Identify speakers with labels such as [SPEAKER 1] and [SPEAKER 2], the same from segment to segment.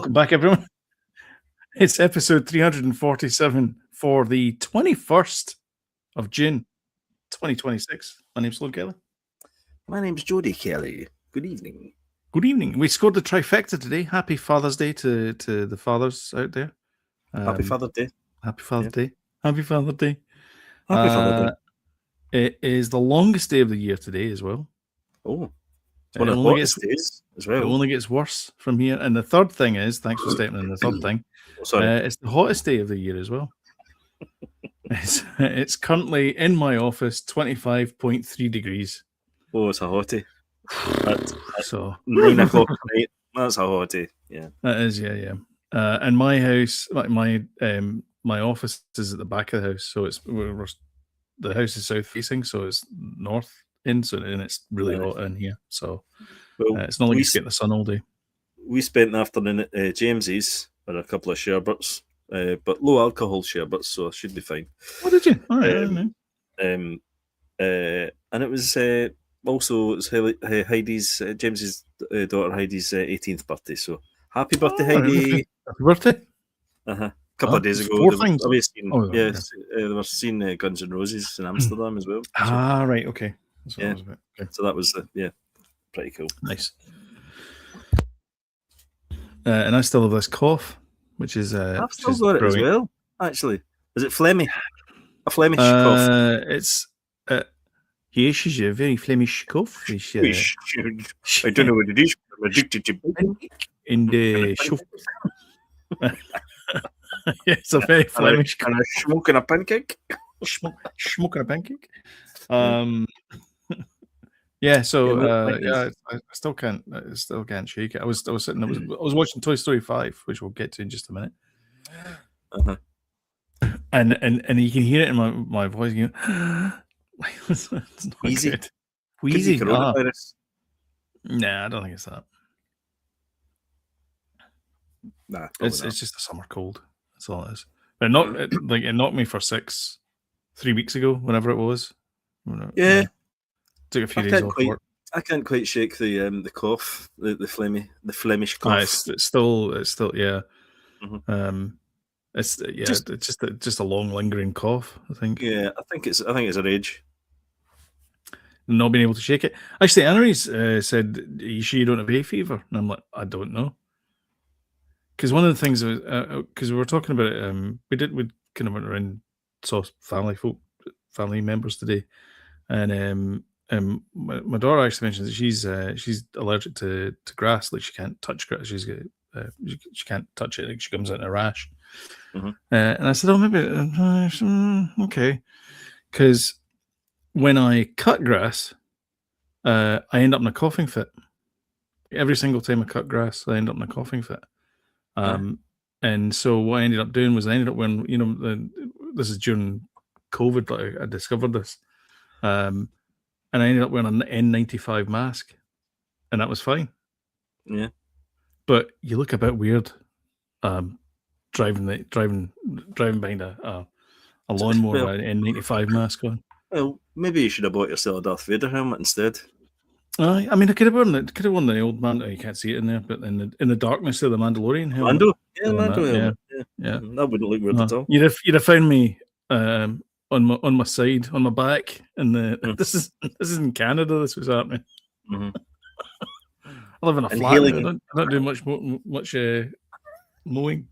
[SPEAKER 1] Welcome back, everyone. It's episode 347 for the 21st of June, 2026. My name's Lord Kelly.
[SPEAKER 2] My name's Jodie Kelly. Good evening.
[SPEAKER 1] Good evening. We scored the trifecta today. Happy Father's Day to the fathers out there.
[SPEAKER 2] Happy Father's Day.
[SPEAKER 1] Happy Father's Day. Happy Father's Day.
[SPEAKER 2] Happy Father's Day.
[SPEAKER 1] It is the longest day of the year today as well.
[SPEAKER 2] Oh, it's one of the hottest days as well.
[SPEAKER 1] It only gets worse from here. And the third thing is, thanks for stepping in the third thing, it's the hottest day of the year as well. It's currently in my office, 25.3 degrees.
[SPEAKER 2] Oh, it's a hottie. That's
[SPEAKER 1] so
[SPEAKER 2] 9 o'clock at night. That's a hottie. Yeah,
[SPEAKER 1] that is. Yeah. And my house, like my office is at the back of the house, so the house is south facing, so it's north in, and it's really hot in here. So it's not like you get the sun all day.
[SPEAKER 2] We spent the afternoon at James's for a couple of sherbets, but low alcohol sherbets, so I should be fine.
[SPEAKER 1] Oh, did you? All right.
[SPEAKER 2] And it was also Heidi's James's daughter Heidi's 18th birthday. So happy birthday, Heidi!
[SPEAKER 1] Happy birthday!
[SPEAKER 2] A couple of days ago, they were seeing Guns N' Roses in Amsterdam as well. So.
[SPEAKER 1] Right, okay.
[SPEAKER 2] Yeah. Okay. So that was pretty cool.
[SPEAKER 1] Nice. And I still have this cough, which is
[SPEAKER 2] I've still got it as well. Actually, is it Flemish? A Flemish cough?
[SPEAKER 1] It's yes, it's a very Flemish cough.
[SPEAKER 2] I don't know what it is. I'm addicted to
[SPEAKER 1] in the yeah, it's a very Flemish.
[SPEAKER 2] Can I smoking a pancake?
[SPEAKER 1] Smoking a pancake. Yeah, so I still can't shake it. I was watching Toy Story 5, which we'll get to in just a minute. And you can hear it in my voice. You know, it's not
[SPEAKER 2] Wheezy.
[SPEAKER 1] Good. Wheezy.
[SPEAKER 2] Coronavirus.
[SPEAKER 1] Nah, I don't think it's that.
[SPEAKER 2] Nah,
[SPEAKER 1] it's just a summer cold. That's all it is. But it knocked me for 3 weeks ago, whenever it was.
[SPEAKER 2] Yeah.
[SPEAKER 1] Took a few days off work.
[SPEAKER 2] I can't quite shake the cough, the Flemish cough.
[SPEAKER 1] It's still yeah.
[SPEAKER 2] Mm-hmm.
[SPEAKER 1] It's just a long lingering cough, I think.
[SPEAKER 2] Yeah, I think it's a rage.
[SPEAKER 1] Not being able to shake it. Actually, Annery's said, "Are you sure you don't have hay fever?" And I'm like, I don't know. Because one of the things, because we were talking about it, we kind of went around and saw family members today, and my daughter actually mentioned that she's allergic to grass. Like she can't touch grass. She can't touch it. Like she comes out in a rash.
[SPEAKER 2] Mm-hmm.
[SPEAKER 1] And I said, "Oh, maybe okay," because when I cut grass, I end up in a coughing fit. Every single time I cut grass, I end up in a coughing fit. And so what I ended up doing was I ended up wearing, this is during COVID that I discovered this, and I ended up wearing an N95 mask, and that was fine.
[SPEAKER 2] Yeah,
[SPEAKER 1] but you look a bit weird, driving behind a lawnmower with an N95 mask on.
[SPEAKER 2] Well, maybe you should have bought yourself a Darth Vader helmet instead.
[SPEAKER 1] I mean, I could have worn the old man. You can't see it in there, but in the darkness of the Mandalorian helmet.
[SPEAKER 2] Mando, helmet. Yeah, that wouldn't look weird at all.
[SPEAKER 1] You'd have found me on my side, on my back, and this is in Canada. This was happening.
[SPEAKER 2] Mm-hmm.
[SPEAKER 1] I live in a flat. I don't do much mowing.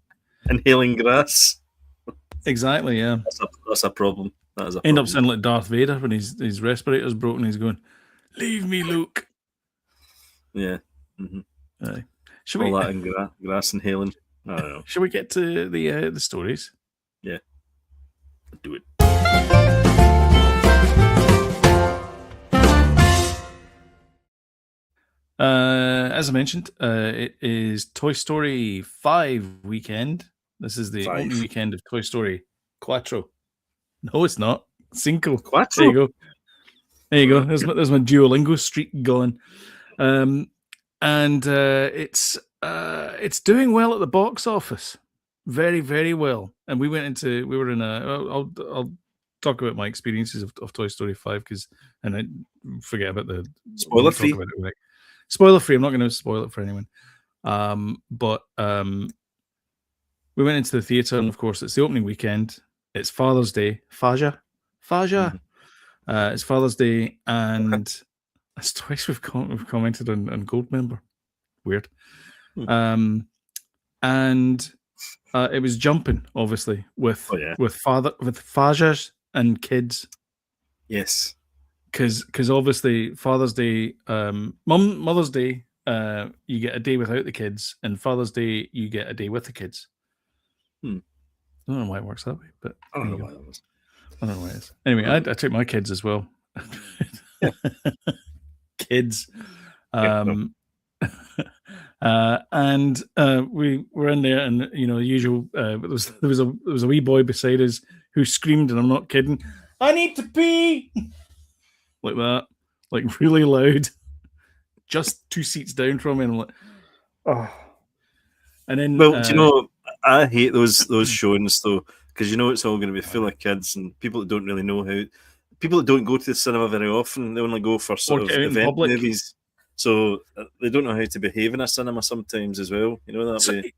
[SPEAKER 2] Inhaling grass.
[SPEAKER 1] Exactly. Yeah.
[SPEAKER 2] That's a problem. That is a
[SPEAKER 1] End up sounding like Darth Vader when his respirator's broken. He's going, "Leave me, Luke."
[SPEAKER 2] Yeah. Mm-hmm.
[SPEAKER 1] Should
[SPEAKER 2] that in grass inhaling. I don't know.
[SPEAKER 1] Should we get to the stories?
[SPEAKER 2] Yeah. Do it.
[SPEAKER 1] As I mentioned, it is Toy Story 5 weekend. This is the only weekend of Toy Story Quattro. No, it's not. Cinco.
[SPEAKER 2] Quattro.
[SPEAKER 1] There you go. There's my Duolingo streak going. And it's doing well at the box office. Very, very well. And we were in I'll talk about my experiences of Toy Story 5 and I forget about the
[SPEAKER 2] spoiler free.
[SPEAKER 1] Spoiler free. I'm not going to spoil it for anyone. But we went into the theatre, and of course, it's the opening weekend. It's Father's Day. Faja. It's Father's Day, and it's twice we've commented on Goldmember. Weird. And it was jumping, obviously, with Fajas and kids.
[SPEAKER 2] Yes.
[SPEAKER 1] Because obviously Father's Day, Mother's Day, you get a day without the kids, and Father's Day you get a day with the kids. I don't know why it works that way, but
[SPEAKER 2] I don't know why that was.
[SPEAKER 1] I don't know why it is. Anyway, I took my kids as well. Kids. And we were in there, and you know, the usual. There was a wee boy beside us who screamed, and I'm not kidding, "I need to pee!" like that, like really loud, just 2 seats down from me, and I'm like, oh. And then,
[SPEAKER 2] well, do you know, I hate those showings though, because you know it's all going to be full of kids and people that don't really know how. People that don't go to the cinema very often, they only go for sort of event movies. So they don't know how to behave in a cinema sometimes as well. You know that way.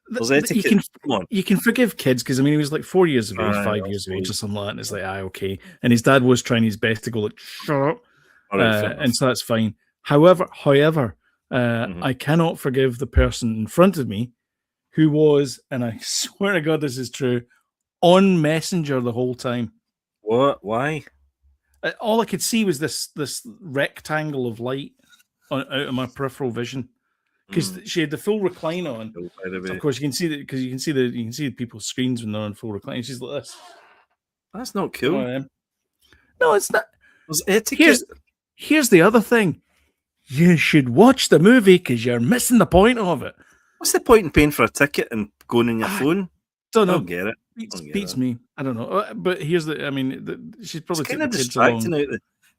[SPEAKER 2] There's etiquette.
[SPEAKER 1] You can forgive kids because I mean he was like 4 years of age, 5 years of age, or something like that, and it's like okay. And his dad was trying his best to go like shut up, and so that's fine. However, I cannot forgive the person in front of me who was, and I swear to God this is true, on Messenger the whole time.
[SPEAKER 2] What? Why?
[SPEAKER 1] All I could see was this rectangle of light out of my peripheral vision because she had the full recline on. So of course, you can see that because you can see people's screens when they're on full recline. She's like this.
[SPEAKER 2] That's not cool.
[SPEAKER 1] No, it's not.
[SPEAKER 2] There's etiquette.
[SPEAKER 1] Here's the other thing. You should watch the movie because you're missing the point of it.
[SPEAKER 2] What's the point in paying for a ticket and going on your phone?
[SPEAKER 1] Don't know.
[SPEAKER 2] I don't get it.
[SPEAKER 1] Beats me. I don't know. But here's she's probably
[SPEAKER 2] kind of distracting out.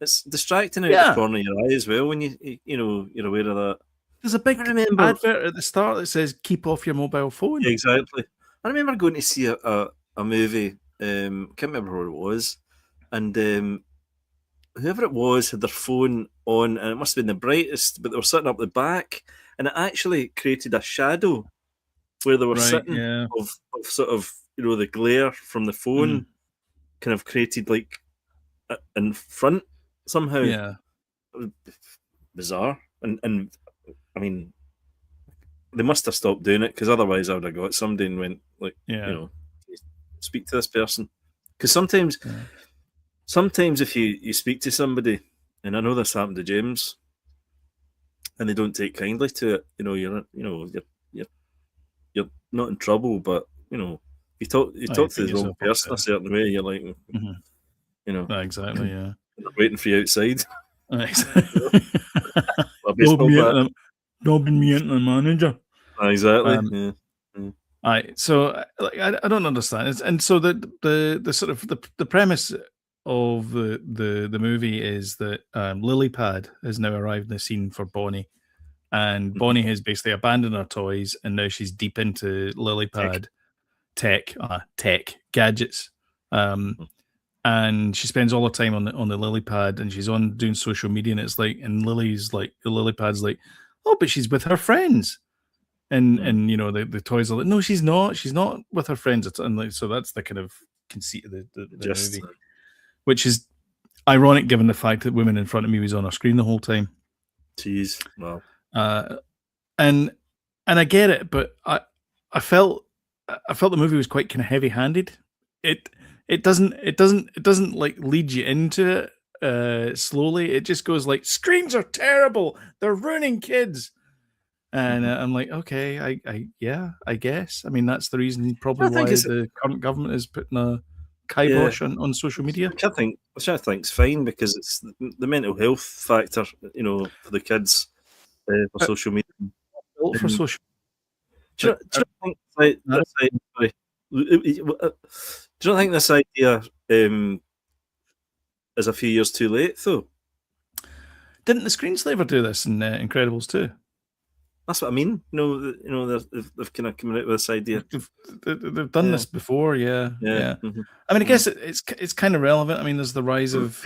[SPEAKER 2] It's distracting out the corner of your eye as well when you're aware of that.
[SPEAKER 1] There's a big advert at the start that says "Keep off your mobile phone."
[SPEAKER 2] Yeah, exactly. I remember going to see a movie. Can't remember what it was, and whoever it was had their phone on, and it must have been the brightest. But they were sitting up the back, and it actually created a shadow where they were sitting of sort of the glare from the phone kind of created like in front somehow.
[SPEAKER 1] Yeah,
[SPEAKER 2] bizarre. And I mean, they must have stopped doing it because otherwise I would have got somebody and went like, speak to this person. Because sometimes if you speak to somebody, and I know this happened to James, and they don't take kindly to it, you're not in trouble, but you talk to the wrong person a certain way, you're like,
[SPEAKER 1] exactly, yeah.
[SPEAKER 2] They're waiting for you outside.
[SPEAKER 1] Don't be me and the manager.
[SPEAKER 2] Exactly.
[SPEAKER 1] So I don't understand, and so the sort of the premise of the movie is that Lilypad has now arrived in the scene for Bonnie, and Bonnie has basically abandoned her toys, and now she's deep into Lilypad tech gadgets, and she spends all her time on the Lilypad, and she's on doing social media, and it's like, and Lilypad's like, oh, but she's with her friends. And the toys are like, no, she's not with her friends. And like, so that's the kind of conceit of the movie, which is ironic given the fact that Women in Front of Me was on our screen the whole time.
[SPEAKER 2] Jeez, wow.
[SPEAKER 1] And I get it, but I felt the movie was quite kind of heavy-handed. It doesn't like lead you into it slowly. It just goes like, screens are terrible. They're ruining kids. And I'm like, okay, I guess. I mean, that's the reason probably why the current government is putting a kibosh on social media.
[SPEAKER 2] Which I think's fine because it's the mental health factor, for the kids for social media.
[SPEAKER 1] For social.
[SPEAKER 2] Do you not think this idea is a few years too late though?
[SPEAKER 1] Didn't the Screenslaver do this in Incredibles 2?
[SPEAKER 2] That's what I mean. They've kind of come out with this idea.
[SPEAKER 1] They've done this before, yeah. Mm-hmm. I mean, I guess it's kind of relevant. I mean, there's the rise of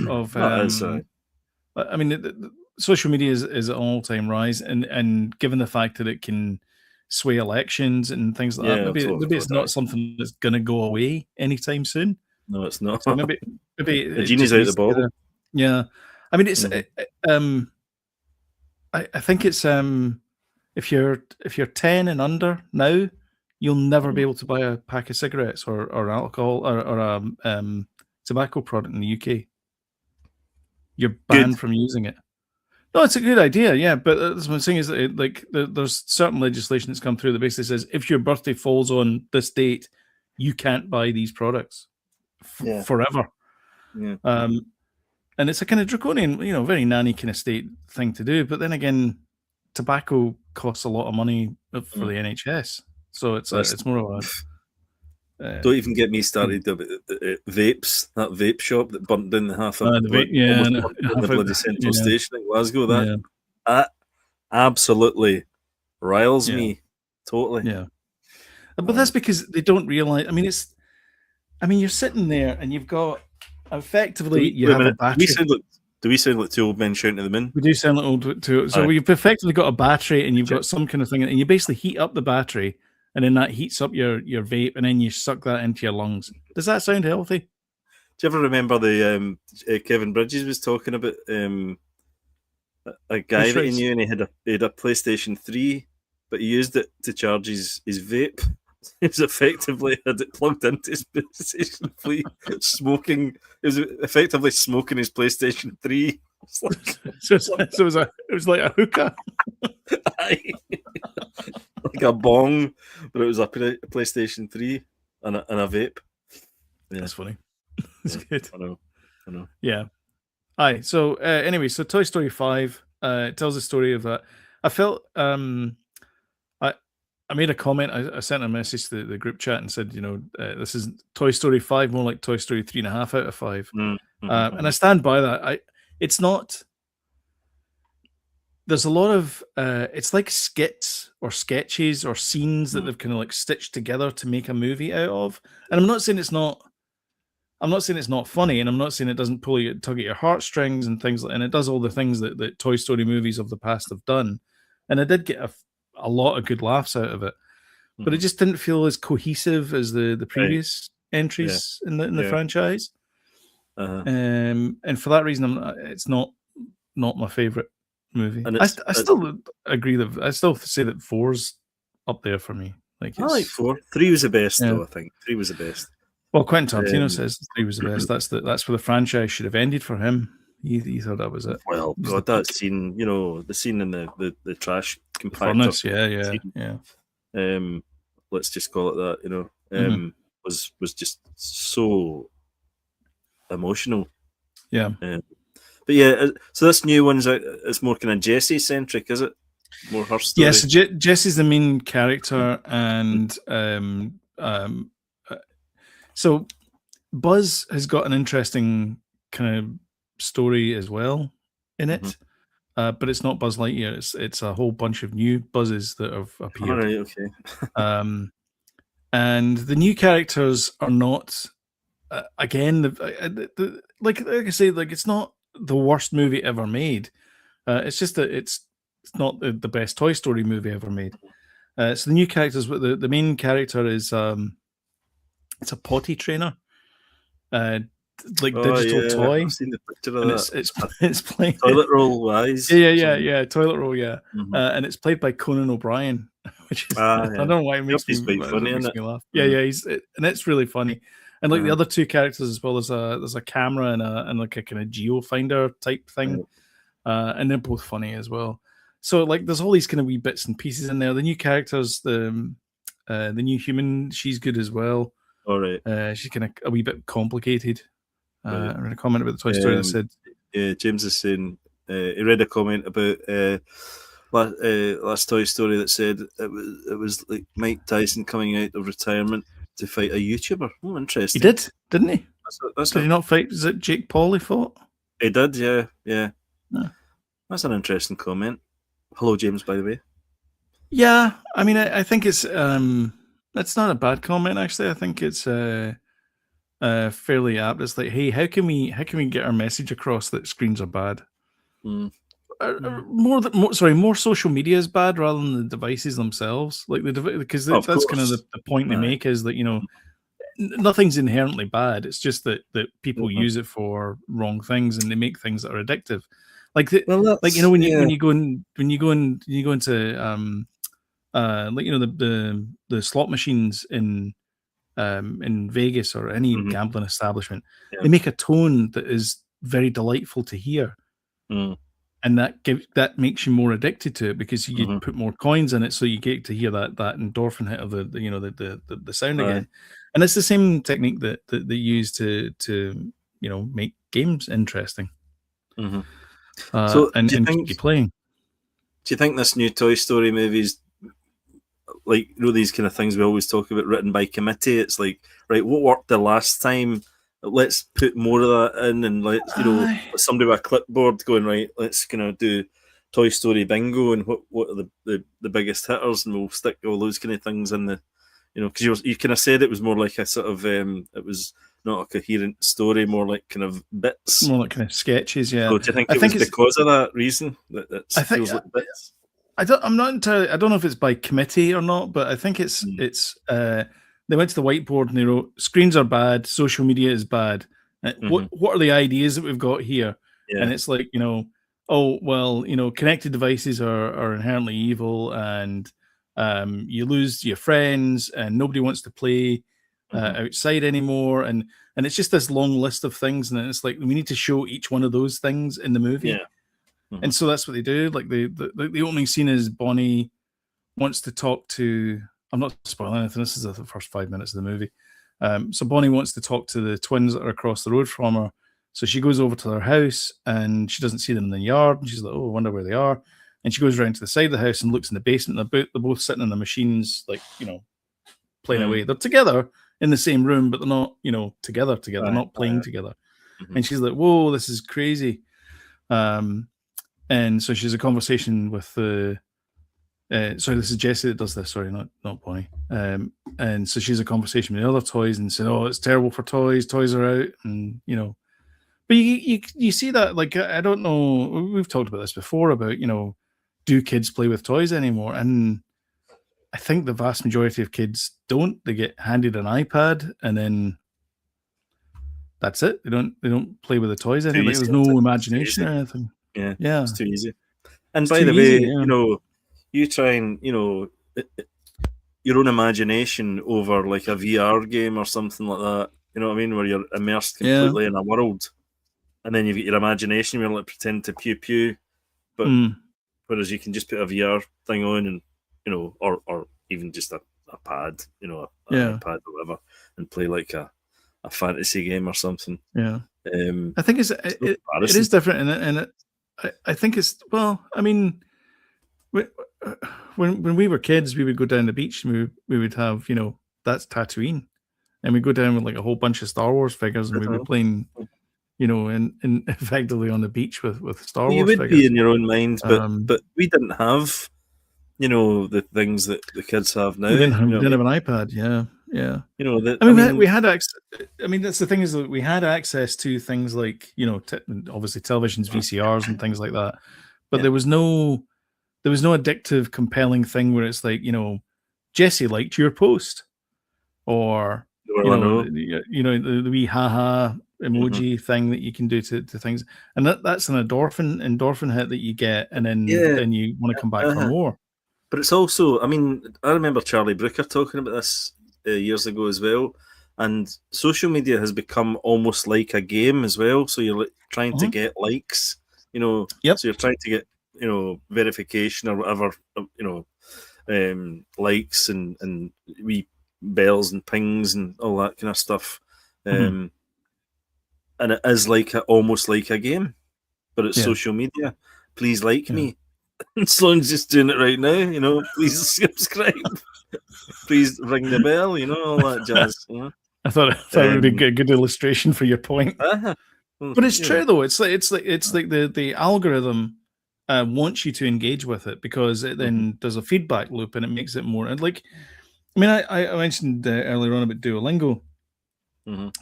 [SPEAKER 1] I mean, social media is at an all-time rise, and given the fact that it can sway elections and things like that, maybe it's not something that's going to go away anytime soon.
[SPEAKER 2] No, it's not.
[SPEAKER 1] So maybe
[SPEAKER 2] the
[SPEAKER 1] it
[SPEAKER 2] genie's
[SPEAKER 1] just
[SPEAKER 2] out
[SPEAKER 1] needs
[SPEAKER 2] the bottle.
[SPEAKER 1] yeah. I mean, it's I think it's if you're 10 and under now, you'll never be able to buy a pack of cigarettes or alcohol or a tobacco product in the UK. You're banned from using it. No, it's a good idea, yeah. But that's what I'm saying is that there's certain legislation that's come through that basically says if your birthday falls on this date, you can't buy these products forever.
[SPEAKER 2] Yeah.
[SPEAKER 1] And it's a kind of draconian, very nanny kind of state thing to do. But then again, tobacco costs a lot of money for the NHS, so it's more of a.
[SPEAKER 2] Don't even get me started about vapes. That vape shop that burnt down the half of the bloody central station in Glasgow. That absolutely riles me totally.
[SPEAKER 1] Yeah, but that's because they don't realise. I mean, you're sitting there and you've got effectively you have a battery.
[SPEAKER 2] Do we sound like two old men shouting at the moon?
[SPEAKER 1] We do sound like old two. So you've effectively got a battery and you've got some kind of thing, and you basically heat up the battery. And then that heats up your vape, and then you suck that into your lungs. Does that sound healthy?
[SPEAKER 2] Do you ever remember the Kevin Bridges was talking about a guy that he knew, and he had a PlayStation 3, but he used it to charge his vape. He was effectively had it plugged into his PlayStation 3, smoking. It was effectively smoking his PlayStation 3.
[SPEAKER 1] So it was like a hookah.
[SPEAKER 2] Like a bong, but it was a PlayStation 3 and a vape.
[SPEAKER 1] Yeah. That's funny. It's good.
[SPEAKER 2] I know.
[SPEAKER 1] Yeah. Aye. So anyway, so Toy Story 5 tells the story of that. I felt I made a comment. I sent a message to the group chat and said, this is Toy Story 5, more like Toy Story 3.5 out of 5. And I stand by that. It's not. There's a lot of it's like skits or sketches or scenes that they've kind of like stitched together to make a movie out of. And I'm not saying it's not funny, and I'm not saying it doesn't tug at your heartstrings and things and it does all the things that Toy Story movies of the past have done. And I did get a lot of good laughs out of it. But it just didn't feel as cohesive as the previous entries in the franchise. And for that reason, it's not my favorite movie. And I still agree that I still say that 4's up there for me. Like
[SPEAKER 2] I like 4. 3 was the best, though. I think 3 was the best.
[SPEAKER 1] Well, Quentin Tarantino says 3 was the best. That's where the franchise should have ended for him. He thought that was it.
[SPEAKER 2] Well, God, that scene, the scene in the trash
[SPEAKER 1] compactor. Yeah.
[SPEAKER 2] Let's just call it that. Was just so emotional.
[SPEAKER 1] Yeah.
[SPEAKER 2] But yeah, so this new one's it's more kind of Jessie centric, is it? More her story.
[SPEAKER 1] Yeah, so Jessie's the main character, and so Buzz has got an interesting kind of story as well in it, but it's not Buzz Lightyear. It's a whole bunch of new Buzzes that have appeared.
[SPEAKER 2] All right, okay.
[SPEAKER 1] And the new characters are not again like I say, like it's not the worst movie ever made. It's just that it's not the best Toy Story movie ever made. So the new characters, the main character is it's a potty trainer, digital toy.
[SPEAKER 2] I've seen the picture of that.
[SPEAKER 1] It's played
[SPEAKER 2] toilet roll wise.
[SPEAKER 1] Yeah, toilet roll, yeah. And it's played by Conan O'Brien, which is I don't know why it makes me laugh. Yeah, and it's really funny. And like the other two characters as well, there's a camera and like a kind of geofinder type thing, and they're both funny as well. So like there's all these kind of wee bits and pieces in there. The new characters, the new human, she's good as well.
[SPEAKER 2] All right.
[SPEAKER 1] She's kind of a wee bit complicated. I read a comment about the Toy Story that said,
[SPEAKER 2] "Yeah, James is saying he read a comment about last Toy Story that said it was like Mike Tyson coming out of retirement to fight a YouTuber. Oh, interesting.
[SPEAKER 1] He did, didn't he? Did he not fight? Is it Jake Paul he fought?
[SPEAKER 2] He did, yeah. No. That's an interesting comment. Hello, James, by the way.
[SPEAKER 1] Yeah, I mean, I think it's not a bad comment actually. I think it's fairly apt. It's like, hey, how can we get our message across that screens are bad? more social media is bad rather than the devices themselves. Like because that's kind of the point they make is that nothing's inherently bad. It's just that people use it for wrong things and they make things that are addictive. Like when you go into the slot machines in Vegas or any gambling establishment, they make a tone that is very delightful to hear. And that makes you more addicted to it because you put more coins in it, so you get to hear that endorphin hit of the sound again. And it's the same technique that they use to make games interesting.
[SPEAKER 2] So
[SPEAKER 1] and keep you playing.
[SPEAKER 2] Do you think this new Toy Story movie's like these kind of things we always talk about, written by committee? It's like, right, what worked the last time? Let's put more of that in, and let's somebody with a clipboard going, right, let's kind of do Toy Story bingo and what are the biggest hitters, and we'll stick all those kind of things in the, because you kind of said it was more like a sort of it was not a coherent story, more like kind of bits,
[SPEAKER 1] more like kind of sketches. Yeah.
[SPEAKER 2] So do you think it was because of that reason that feels like bits?
[SPEAKER 1] I'm not entirely. I don't know if it's by committee or not, but I think it's they went to the whiteboard and they wrote, screens are bad, social media is bad. What are the ideas that we've got here? Yeah. And it's like, connected devices are inherently evil, and you lose your friends and nobody wants to play outside anymore. And it's just this long list of things. And it's like, we need to show each one of those things in the movie. Yeah. And so that's what they do. Like the opening scene is Bonnie wants to talk to, I'm not spoiling anything, this is the first 5 minutes of the movie. So Bonnie wants to talk to the twins that are across the road from her. So she goes over to their house and she doesn't see them in the yard. And she's like, oh, I wonder where they are. And she goes around to the side of the house and looks in the basement. They're both sitting in the machines, like, playing away. They're together in the same room, but they're not, together. They're not playing together. And she's like, whoa, this is crazy. And so she has a conversation with the. Sorry, this is Jessie that does this. Sorry, not Bonnie. And so she has a conversation with the other toys and said, "Oh, it's terrible for toys. Toys are out," and But you see that, like, I don't know. We've talked about this before about do kids play with toys anymore? And I think the vast majority of kids don't. They get handed an iPad and then that's it. They don't play with the toys anymore. There's no imagination or anything.
[SPEAKER 2] Yeah, it's too easy. And by the way, you try and your own imagination over like a VR game or something like that. You know what I mean? Where you're immersed completely in a world, and then you've got your imagination. You're like pretend to pew, but whereas you can just put a VR thing on and or even just a pad, an iPad or whatever, and play like a fantasy game or something.
[SPEAKER 1] Yeah, I think it is different, and I think it's, well, I mean, when we were kids, we would go down the beach and we would have, that's Tatooine, and we'd go down with like a whole bunch of Star Wars figures, and we were playing, in effectively on the beach with Star Wars figures. You would
[SPEAKER 2] be in your own mind, but we didn't have, the things that the kids have now.
[SPEAKER 1] We didn't have an iPad, yeah. We had access. I mean, that's the thing, is that we had access to things like, obviously televisions, VCRs, and things like that. But there was no addictive, compelling thing where it's like, Jessie liked your post, or the wee haha emoji thing that you can do to things, and that's an endorphin hit that you get, and then you want to come back for more.
[SPEAKER 2] But it's also, I mean, I remember Charlie Brooker talking about this years ago as well, and social media has become almost like a game as well. So you're like trying to get likes, so you're trying to get verification or whatever, likes and wee bells and pings and all that kind of stuff, and it is almost like a game, but it's social media. Please like me. Sloan's just doing it right now, please subscribe, please ring the bell, all that jazz.
[SPEAKER 1] I thought it would be a good illustration for your point. But it's true though. It's like the algorithm wants you to engage with it, because it then does a feedback loop, and it makes it more. And like, I mean, I mentioned earlier on about Duolingo.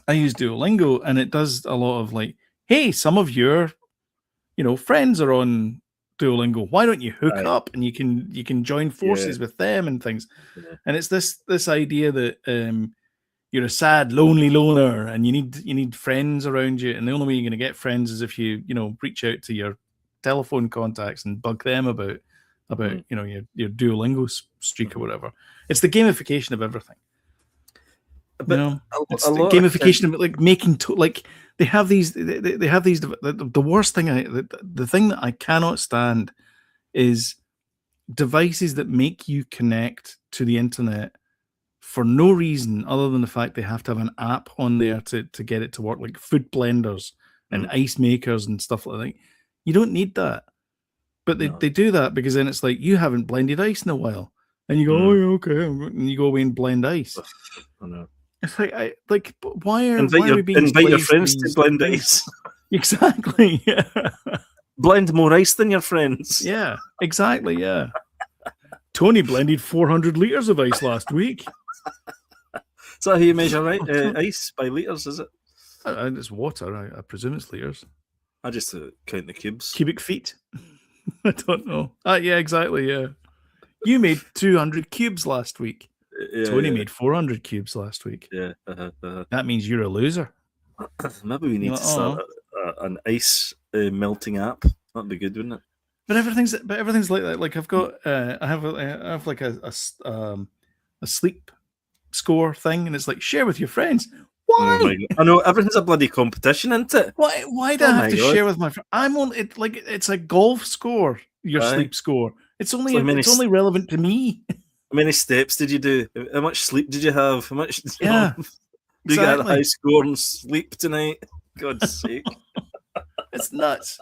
[SPEAKER 1] I use Duolingo, and it does a lot of like, hey, some of your friends are on Duolingo. Why don't you hook
[SPEAKER 2] Aye.
[SPEAKER 1] up and you can join forces with them and things?
[SPEAKER 2] Yeah.
[SPEAKER 1] And it's this idea that you're a sad, lonely loner, and you need friends around you, and the only way you're going to get friends is if you reach out to your telephone contacts and bug them about your Duolingo streak or whatever. It's the gamification of everything.
[SPEAKER 2] But
[SPEAKER 1] it's the gamification of like making they have these the worst thing the thing that I cannot stand is devices that make you connect to the internet for no reason other than the fact they have to have an app on there to get it to work, like food blenders and ice makers and stuff like that. You don't need that. But they do that because then it's like, you haven't blended ice in a while. And you go, oh, yeah, okay. And you go away and blend ice.
[SPEAKER 2] I know.
[SPEAKER 1] It's like, why are
[SPEAKER 2] we being invite your friends to blend ice?
[SPEAKER 1] Exactly. Yeah.
[SPEAKER 2] Blend more ice than your friends.
[SPEAKER 1] Yeah, exactly. Yeah. Tony blended 400 liters of ice last week.
[SPEAKER 2] Is that how you measure ice by liters? Is it?
[SPEAKER 1] It's water. I presume it's liters.
[SPEAKER 2] I just count the cubes.
[SPEAKER 1] Cubic feet. I don't know. Yeah, exactly. Yeah. You made 200 cubes last week. Tony made 400 cubes last week.
[SPEAKER 2] Yeah.
[SPEAKER 1] That means you're a loser.
[SPEAKER 2] Maybe we need to start an ice melting app. That'd be good, wouldn't it?
[SPEAKER 1] But everything's like that. Like I've got, I have like a sleep score thing, and it's like, share with your friends. Why?
[SPEAKER 2] Oh my God. I know, everything's a bloody competition, isn't it?
[SPEAKER 1] Why do I have to share with my friends? I'm on it like it's a golf score. Your sleep score. It's only relevant to me.
[SPEAKER 2] How many steps did you do? How much sleep did you have? How much?
[SPEAKER 1] Yeah,
[SPEAKER 2] you got a high score on sleep tonight? God's sake,
[SPEAKER 1] it's nuts.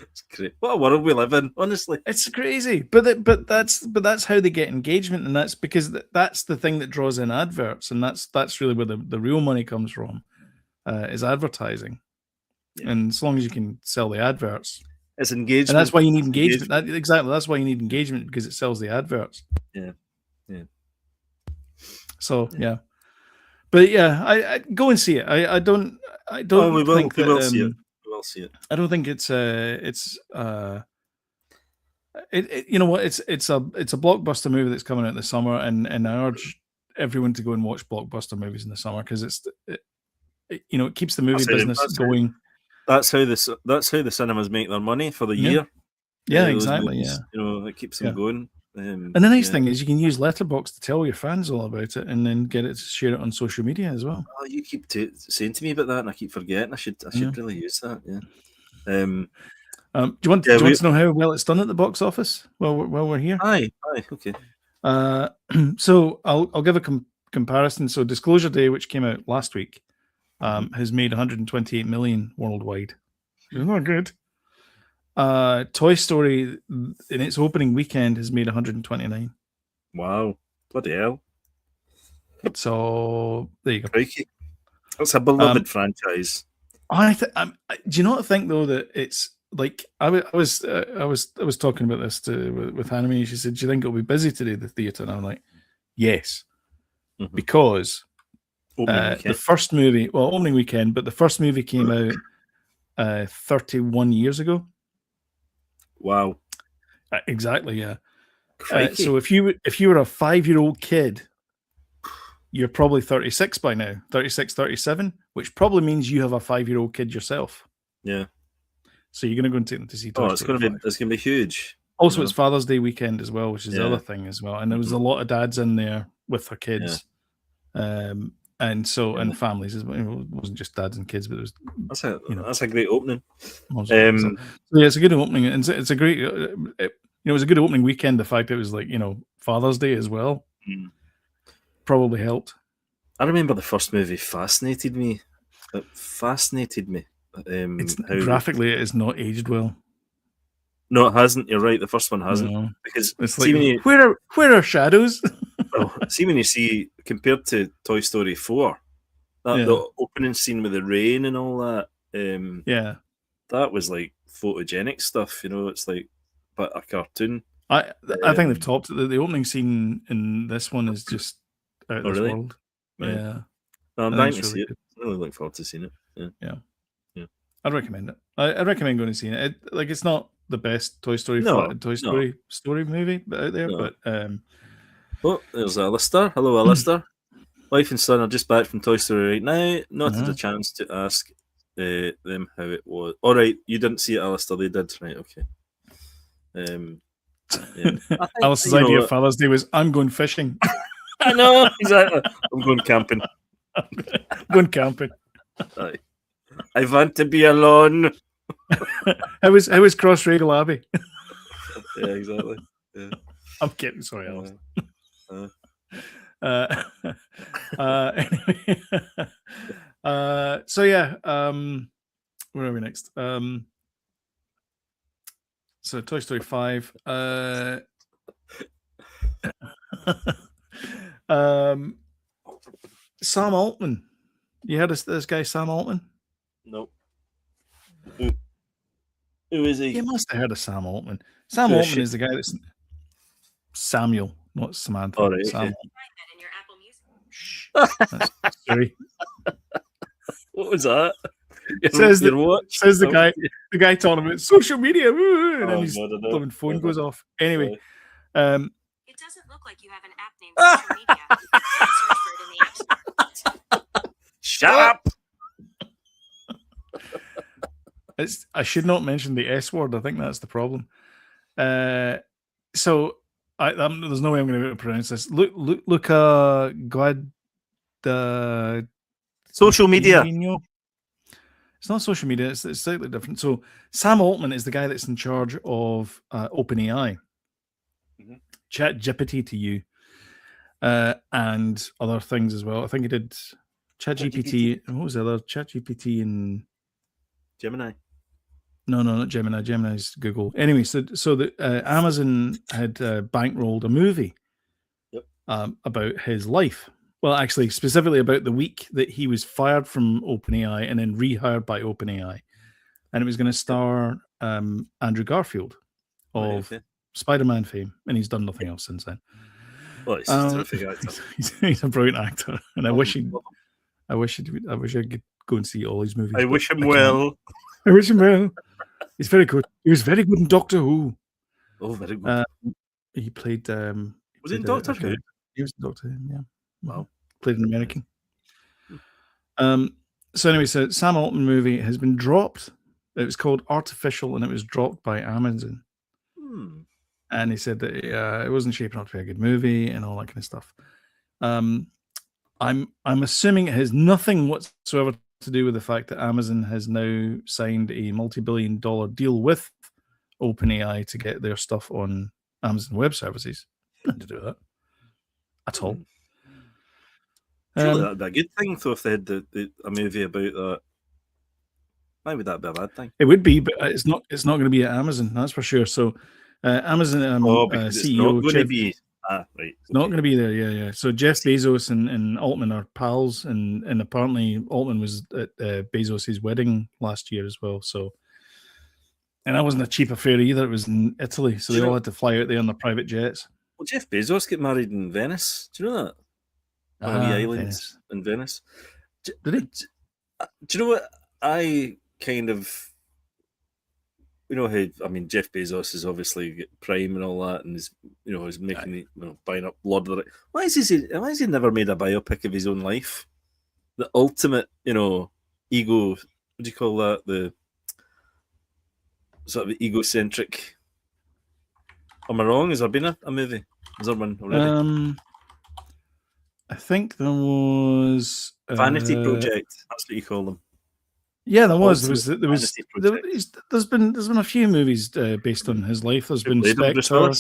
[SPEAKER 2] It's great. What a world we live in, honestly.
[SPEAKER 1] It's crazy, but that's how they get engagement, and that's because that's the thing that draws in adverts, and that's really where the real money comes from, is advertising. Yeah. And as long as you can sell the adverts,
[SPEAKER 2] it's engagement,
[SPEAKER 1] and that's why you need engagement. That's why you need engagement, because it sells the adverts.
[SPEAKER 2] Yeah.
[SPEAKER 1] So yeah, but yeah, I go and see it. I don't. Oh, we will. We will see it.
[SPEAKER 2] We'll see it.
[SPEAKER 1] I don't think it's you know what, it's a blockbuster movie that's coming out this summer, and I urge everyone to go and watch blockbuster movies in the summer, because it keeps the movie business going.
[SPEAKER 2] That's how the cinemas make their money for the year.
[SPEAKER 1] Yeah, exactly.
[SPEAKER 2] Movies, it keeps them going.
[SPEAKER 1] And the nice thing is you can use Letterboxd to tell your fans all about it, and then get it to share it on social media as well.
[SPEAKER 2] Oh, you keep saying to me about that, and I keep forgetting. I should really use that. Yeah.
[SPEAKER 1] Do you want to know how well it's done at the box office while we're here?
[SPEAKER 2] Aye, okay.
[SPEAKER 1] So I'll give a comparison. So Disclosure Day, which came out last week, has made 128 million worldwide. Isn't that good? Toy Story in its opening weekend has made 129.
[SPEAKER 2] Wow, bloody hell!
[SPEAKER 1] So there you go.
[SPEAKER 2] Crikey. That's a beloved franchise.
[SPEAKER 1] Do you not think though that it's like I was talking about this with Anime. She said, "Do you think it'll be busy today, the theater?" And I'm like, "Yes," because the first movie, opening weekend, but the first movie came out 31 years ago.
[SPEAKER 2] Wow.
[SPEAKER 1] Exactly, yeah. So if you were a 5-year-old kid, you're probably 36 by now, 36, 37, which probably means you have a 5-year-old kid yourself.
[SPEAKER 2] Yeah.
[SPEAKER 1] So you're going to go and take them to see Toy Story.
[SPEAKER 2] It's going to be huge.
[SPEAKER 1] Also, it's Father's Day weekend as well, which is the other thing as well. And there was a lot of dads in there with their kids. Yeah. And families as well. It wasn't just dads and kids, but it was.
[SPEAKER 2] That's a great opening.
[SPEAKER 1] It's a good opening, and it's a great. It was a good opening weekend. The fact it was like Father's Day as well probably helped.
[SPEAKER 2] I remember the first movie fascinated me. It fascinated me.
[SPEAKER 1] Graphically, it is not aged well.
[SPEAKER 2] No, it hasn't. You're right. The first one hasn't. No. Because
[SPEAKER 1] it's like, where are shadows?
[SPEAKER 2] See, when you see, compared to Toy Story 4, the opening scene with the rain and all that, that was like photogenic stuff, it's like, but a cartoon.
[SPEAKER 1] I think they've topped it. The opening scene in this one is just out of this world. Right. Yeah.
[SPEAKER 2] No, I'm dying to see it. I'm really looking forward to seeing it.
[SPEAKER 1] Yeah. I'd recommend it. I'd recommend going and seeing it. It's not the best Toy Story story movie out there, but
[SPEAKER 2] oh, there's Alistair. Hello, Alistair. Wife and son are just back from Toy Story right now. Not had a chance to ask them how it was. All right, you didn't see it, Alistair. They did, right? Okay. Yeah.
[SPEAKER 1] Alistair's idea of Father's Day was, I'm going fishing.
[SPEAKER 2] I know, exactly. I'm going camping.
[SPEAKER 1] Going camping.
[SPEAKER 2] I want to be alone.
[SPEAKER 1] How was Cross Regal Abbey?
[SPEAKER 2] Yeah, exactly. Yeah.
[SPEAKER 1] I'm kidding. Sorry, Alistair. Anyway, so yeah, where are we next? So Toy Story 5. Sam Altman. You heard this guy, Sam Altman?
[SPEAKER 2] Nope. Who is he?
[SPEAKER 1] You must have heard of Sam Altman. Sam Altman is the guy that's Samuel, not Samantha.
[SPEAKER 2] All right,
[SPEAKER 1] Sam.
[SPEAKER 2] Shh.
[SPEAKER 1] That's Siri.
[SPEAKER 2] What was that?
[SPEAKER 1] Says the guy talking about social media, and then his phone goes off. Anyway,
[SPEAKER 3] it doesn't look like you have an app named social media. Search for it in the app store.
[SPEAKER 2] Shut up.
[SPEAKER 1] I should not mention the S word. I think that's the problem. So there's no way I'm going to be able to pronounce this. Luca Guad.
[SPEAKER 2] Social media.
[SPEAKER 1] It's not social media. It's slightly different. So Sam Altman is the guy that's in charge of OpenAI, ChatGPT to you, and other things as well. I think he did ChatGPT. What was the other? ChatGPT and
[SPEAKER 2] Gemini.
[SPEAKER 1] No, not Gemini. Gemini's Google. Anyway, so the Amazon had bankrolled a movie about his life. Well, actually, specifically about the week that he was fired from OpenAI and then rehired by OpenAI, and it was going to star Andrew Garfield of Spider-Man fame, and he's done nothing else since then.
[SPEAKER 2] Well, he's a terrific actor.
[SPEAKER 1] He's a brilliant actor, and I wish I could go and see all his movies.
[SPEAKER 2] I wish him well.
[SPEAKER 1] I wish him well. He's very good. He was very good in Doctor Who.
[SPEAKER 2] Oh, very good.
[SPEAKER 1] He played.
[SPEAKER 2] Was he in Doctor Who?
[SPEAKER 1] He was in Doctor Who. Yeah.
[SPEAKER 2] Wow.
[SPEAKER 1] Played an American. So anyway, so Sam Altman movie has been dropped. It was called Artificial, and it was dropped by Amazon. And he said that it wasn't shaping up to be a good movie and all that kind of stuff. I'm assuming it has nothing whatsoever to do with the fact that Amazon has now signed a multi-billion-dollar deal with OpenAI to get their stuff on Amazon Web Services. Nothing to do with that at all.
[SPEAKER 2] Surely that'd be a good thing, though, if they had a movie about that. Why would that be a bad thing?
[SPEAKER 1] It would be, but it's not going to be at Amazon, that's for sure. So Amazon CEO...
[SPEAKER 2] It's not going to be... right.
[SPEAKER 1] It's not going to be there, yeah. So Jeff Bezos and Altman are pals, and apparently Altman was at Bezos' wedding last year as well. So, and that wasn't a cheap affair either. It was in Italy, so they all had to fly out there on their private jets.
[SPEAKER 2] Well, Jeff Bezos get married in Venice. Do you know that? One of the islands in Venice.
[SPEAKER 1] Did he?
[SPEAKER 2] Do you know what I kind of... You know how, I mean, Jeff Bezos is obviously Prime and all that, and is making buying up Lord of the Rings. Why is he never made a biopic of his own life? The ultimate, ego. What do you call that? The sort of egocentric. Am I wrong? Has there been a movie? Is there one already?
[SPEAKER 1] I think there was
[SPEAKER 2] Vanity Project. That's what you call them.
[SPEAKER 1] Yeah, there was. There's been a few movies based on his life. There's been Spectre.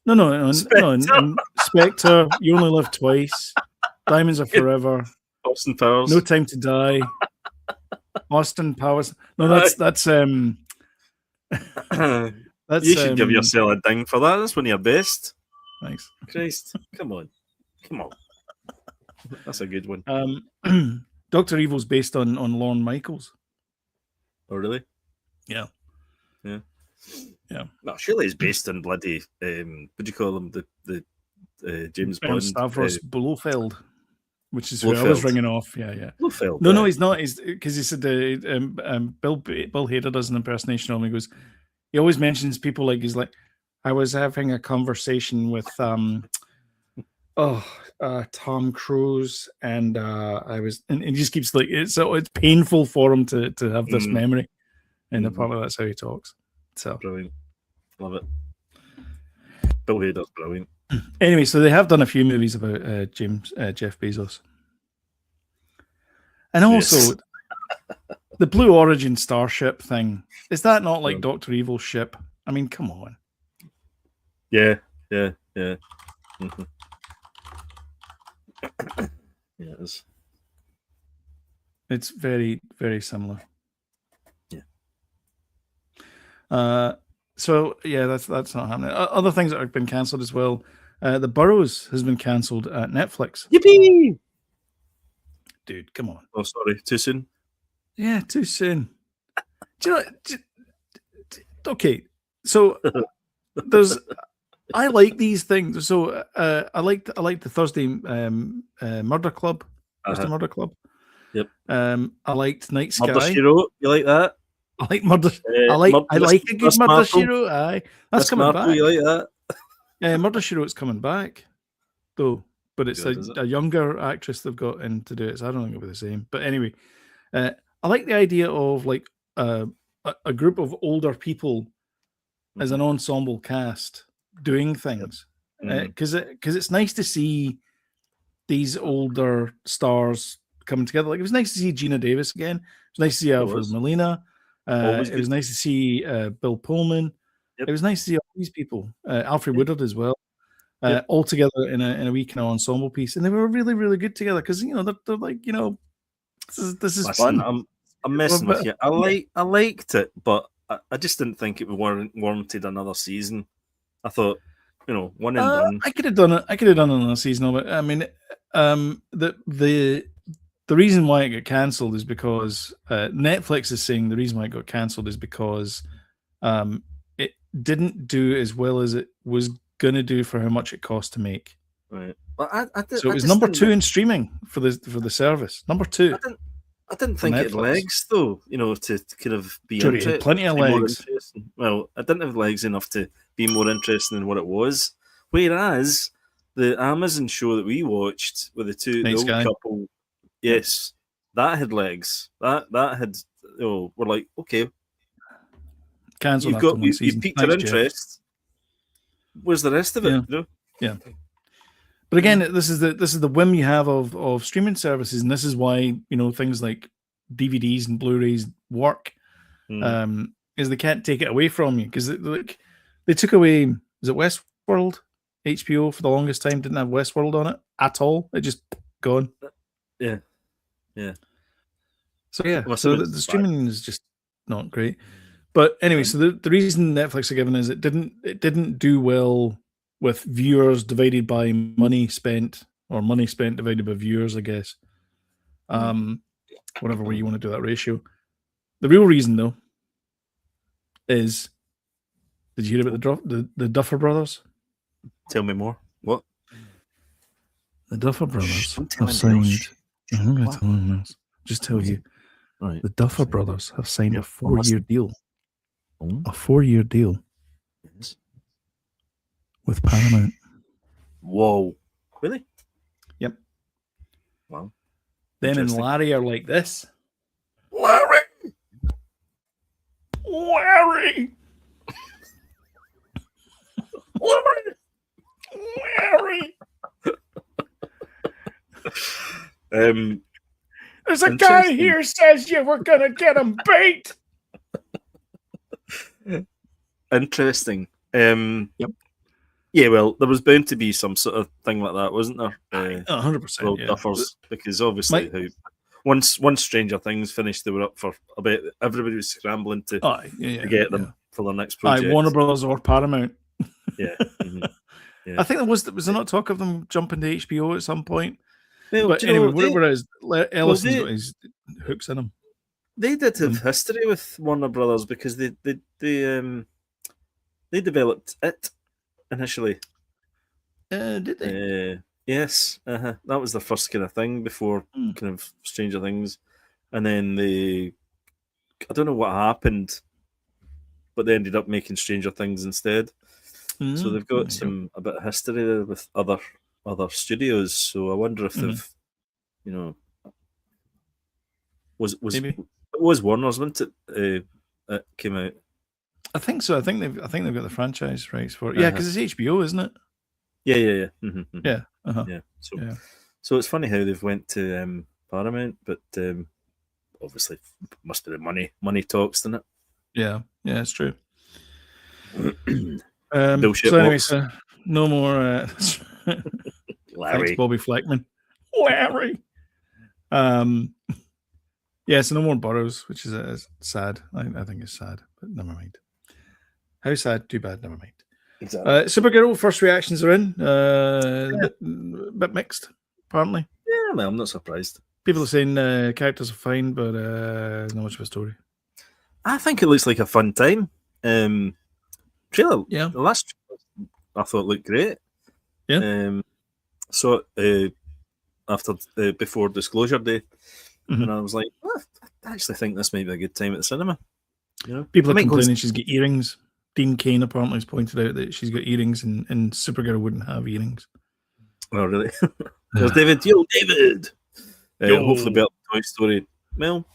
[SPEAKER 1] No, Spectre. You Only Live Twice. Diamonds Are Forever.
[SPEAKER 2] Austin Powers.
[SPEAKER 1] No Time to Die. Austin Powers. No, that's
[SPEAKER 2] you should give yourself a ding for that. That's one of your best.
[SPEAKER 1] Thanks.
[SPEAKER 2] Christ, come on. That's a good one.
[SPEAKER 1] Dr. Evil's based on Lorne Michaels.
[SPEAKER 2] Oh, really?
[SPEAKER 1] Yeah.
[SPEAKER 2] No, surely it's based on bloody. What do you call him? The James Bond.
[SPEAKER 1] Stavros Blofeld, which is who I was ringing off. Yeah.
[SPEAKER 2] Blofeld.
[SPEAKER 1] No, he's not. He's because he said Bill Hader does an impersonation of him. He goes, he always mentions people like he's like, I was having a conversation with Tom Cruise, and and he just keeps like it's painful for him to have this memory, and apparently that's how he talks. So
[SPEAKER 2] brilliant, love it. Bill Hader's brilliant.
[SPEAKER 1] Anyway, so they have done a few movies about Jeff Bezos, and also the Blue Origin starship thing. Is that not like Dr. Evil's ship? I mean, come on.
[SPEAKER 2] Yeah. Mm-hmm. Yeah, it is.
[SPEAKER 1] It's very, very similar.
[SPEAKER 2] Yeah.
[SPEAKER 1] So yeah, that's not happening. Other things that have been cancelled as well. The Boroughs has been cancelled at Netflix.
[SPEAKER 2] Yippee!
[SPEAKER 1] Dude, come on.
[SPEAKER 2] Oh, sorry, too soon.
[SPEAKER 1] Yeah, too soon. Do you know? Okay, so there's. I like these things. So I like the Thursday Murder Club. Thursday Murder Club.
[SPEAKER 2] Yep.
[SPEAKER 1] I liked Night Sky.
[SPEAKER 2] Murder She Wrote. You like that?
[SPEAKER 1] I like Murder. I like a good Murder She Wrote. Aye, that's coming back.
[SPEAKER 2] You like that?
[SPEAKER 1] Murder She Wrote's coming back, though. But it's a younger actress they've got in to do it, so I don't think it'll be the same. But anyway, I like the idea of like a group of older people as an ensemble cast doing things, because it's nice to see these older stars coming together. Like it was nice to see Gina Davis again. It was nice to see Alfred Molina. It was nice to see Bill Pullman. Yep. It was nice to see all these people, Alfred Woodard as well, all together in a wee kind of ensemble piece, and they were really, really good together because they're like this is
[SPEAKER 2] Listen,
[SPEAKER 1] fun.
[SPEAKER 2] I'm messing with you. I liked it, but I just didn't think it warranted another season. I thought, one and done.
[SPEAKER 1] I could have done it. I could have done another season of it. I mean, the reason why it got cancelled is because Netflix is saying the reason why it got cancelled is because it didn't do as well as it was going to do for how much it cost to make.
[SPEAKER 2] Right.
[SPEAKER 1] So it was number 2 in streaming for the service. Number 2.
[SPEAKER 2] I didn't think it had legs though, to kind of be
[SPEAKER 1] interesting. Plenty of legs.
[SPEAKER 2] Well, I didn't have legs enough to be more interesting than what it was. Whereas the Amazon show that we watched with the old couple, yes, that had legs. That had we're like, okay,
[SPEAKER 1] cancelled.
[SPEAKER 2] You piqued our interest. Where's the rest of it?
[SPEAKER 1] Yeah. But again, this is the whim you have of streaming services, and this is why things like DVDs and Blu-rays work, is they can't take it away from you because they took away, is it Westworld? HBO for the longest time didn't have Westworld on it at all. It just gone.
[SPEAKER 2] Yeah.
[SPEAKER 1] So the streaming is just not great. But anyway, so the reason Netflix are given is it didn't do well with viewers divided by money spent, or money spent divided by viewers, I guess. Whatever way you want to do that ratio. The real reason, though, is, did you hear about the Duffer Brothers?
[SPEAKER 2] Tell me more. What?
[SPEAKER 1] The Duffer Brothers have signed. I'm going to tell you this. Just tell you.
[SPEAKER 2] Right.
[SPEAKER 1] The Duffer Brothers have signed a 4-year deal. A 4-year deal.
[SPEAKER 2] Yes.
[SPEAKER 1] With Paramount.
[SPEAKER 2] Whoa. Really?
[SPEAKER 1] Yep.
[SPEAKER 2] Wow.
[SPEAKER 1] Then and Larry are like this.
[SPEAKER 2] Larry!
[SPEAKER 1] Larry! Larry! There's a guy here says you were going to get him bait.
[SPEAKER 2] Interesting.
[SPEAKER 1] Yep.
[SPEAKER 2] Yeah, well, there was bound to be some sort of thing like that, wasn't there?
[SPEAKER 1] 100%.
[SPEAKER 2] Well, Duffers, because obviously, once Stranger Things finished, they were up for a bit. Everybody was scrambling to get them for their next project.
[SPEAKER 1] Warner Brothers or Paramount.
[SPEAKER 2] Yeah. Yeah.
[SPEAKER 1] I think was there not talk of them jumping to HBO at some point?
[SPEAKER 2] Well,
[SPEAKER 1] but anyway, whereas Ellison's got his hooks in him.
[SPEAKER 2] They did have history with Warner Brothers because they developed it initially.
[SPEAKER 1] Did they?
[SPEAKER 2] Yes. That was the first kind of thing before kind of Stranger Things, and then I don't know what happened but they ended up making Stranger Things instead. So they've got
[SPEAKER 1] There you
[SPEAKER 2] a bit of history there with other studios. So I wonder if they've, was
[SPEAKER 1] Maybe.
[SPEAKER 2] it was Warner's, wasn't it? It came out.
[SPEAKER 1] I think so. I think they've got the franchise rights for it. Yeah, because it's HBO, isn't it?
[SPEAKER 2] Yeah. Mm-hmm, mm-hmm.
[SPEAKER 1] Yeah. Uh-huh.
[SPEAKER 2] Yeah. So it's funny how they've went to Paramount, but obviously must be the money talks, doesn't it?
[SPEAKER 1] Yeah, it's true.
[SPEAKER 2] Bullshit
[SPEAKER 1] so anyway,
[SPEAKER 2] box.
[SPEAKER 1] so no more
[SPEAKER 2] Larry.
[SPEAKER 1] thanks, Bobby Fleckman. Larry. Yeah, so no more Boroughs, which is sad. I think it's sad, but never mind. How sad? Too bad. Never mind.
[SPEAKER 2] Exactly.
[SPEAKER 1] Supergirl, first reactions are in. A bit mixed, apparently.
[SPEAKER 2] Yeah, man, I'm not surprised.
[SPEAKER 1] People are saying characters are fine, but not much of a story.
[SPEAKER 2] I think it looks like a fun time. Trailer.
[SPEAKER 1] Yeah.
[SPEAKER 2] The last trailer I thought looked great.
[SPEAKER 1] Yeah.
[SPEAKER 2] So after before Disclosure Day, and I was like, I actually think this might be a good time at the cinema.
[SPEAKER 1] People are complaining she's got earrings. Dean Cain apparently has pointed out that she's got earrings, and Supergirl wouldn't have earrings.
[SPEAKER 2] Oh, really? There's David. Yo, David. Hopefully, better Toy Story. Well,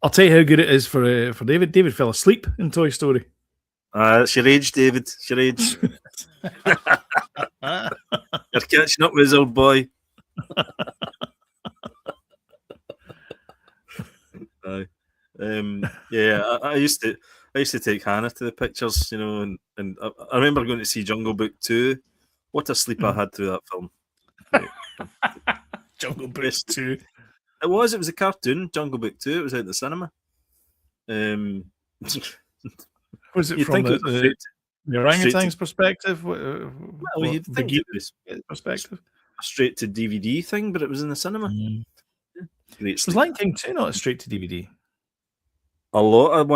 [SPEAKER 1] I'll tell you how good it is for David. David fell asleep in Toy Story.
[SPEAKER 2] It's your age, David. It's your age. You're catching up with his old boy. I used to take Hannah to the pictures, and I remember going to see Jungle Book 2. What a sleep I had through that film.
[SPEAKER 1] Jungle Book 2.
[SPEAKER 2] It was a cartoon, Jungle Book 2. It was out in the cinema.
[SPEAKER 1] Was it from the orangutan's perspective?
[SPEAKER 2] You'd think it was
[SPEAKER 1] perspective.
[SPEAKER 2] A straight to DVD thing, but it was in the cinema. Great sleep.
[SPEAKER 1] Was Lion King 2 not a straight to DVD?
[SPEAKER 2] A lot of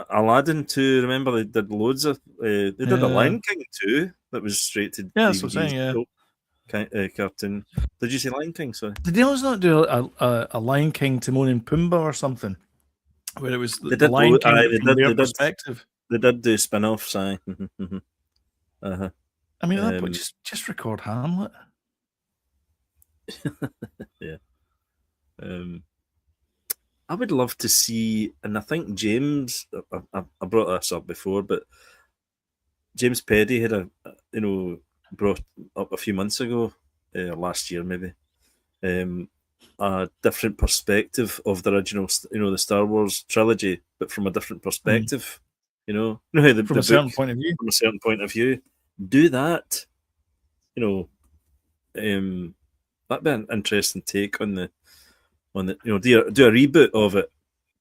[SPEAKER 2] Aladdin 2. Remember they did loads of. They did a Lion King 2 that was straight to DVD.
[SPEAKER 1] Yeah, that's what I'm saying. Yeah.
[SPEAKER 2] Cartoon. Did you say Lion King? Sorry.
[SPEAKER 1] Did they also not do a Lion King Timon and Pumbaa or something, where it was the Lion King from their perspective?
[SPEAKER 2] They did do spin-offs. I mean,
[SPEAKER 1] at that point, just record Hamlet.
[SPEAKER 2] Yeah. I would love to see, and I think James, I brought this up before, but James Peddy had brought up a few months ago, last year maybe, a different perspective of the original, the Star Wars trilogy, but from a different perspective. From a certain point of view. From a certain point of view, do that. That'd be an interesting take on the do a reboot of it,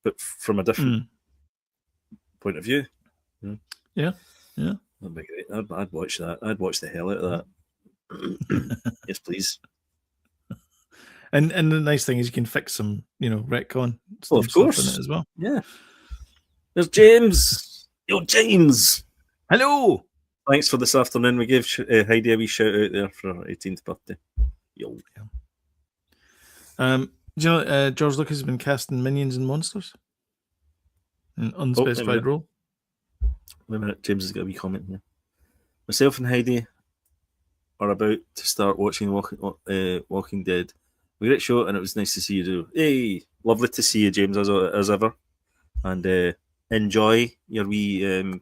[SPEAKER 2] but from a different point of view.
[SPEAKER 1] Yeah.
[SPEAKER 2] That'd be great. I'd watch that. I'd watch the hell out of that. Yes, please.
[SPEAKER 1] And the nice thing is you can fix some, retcon
[SPEAKER 2] stuff of course
[SPEAKER 1] in it as well.
[SPEAKER 2] Yeah. There's James. Yo, James.
[SPEAKER 1] Hello.
[SPEAKER 2] Thanks for this afternoon. We gave Heidi a wee shout out there for her 18th birthday. Yo.
[SPEAKER 1] Do you know George Lucas has been casting Minions and Monsters? An unspecified role.
[SPEAKER 2] Wait a minute, James has got a wee comment here. Myself and Heidi are about to start watching Walking Dead. A great show, and it was nice to see you do. Hey, lovely to see you, James, as ever. And enjoy your wee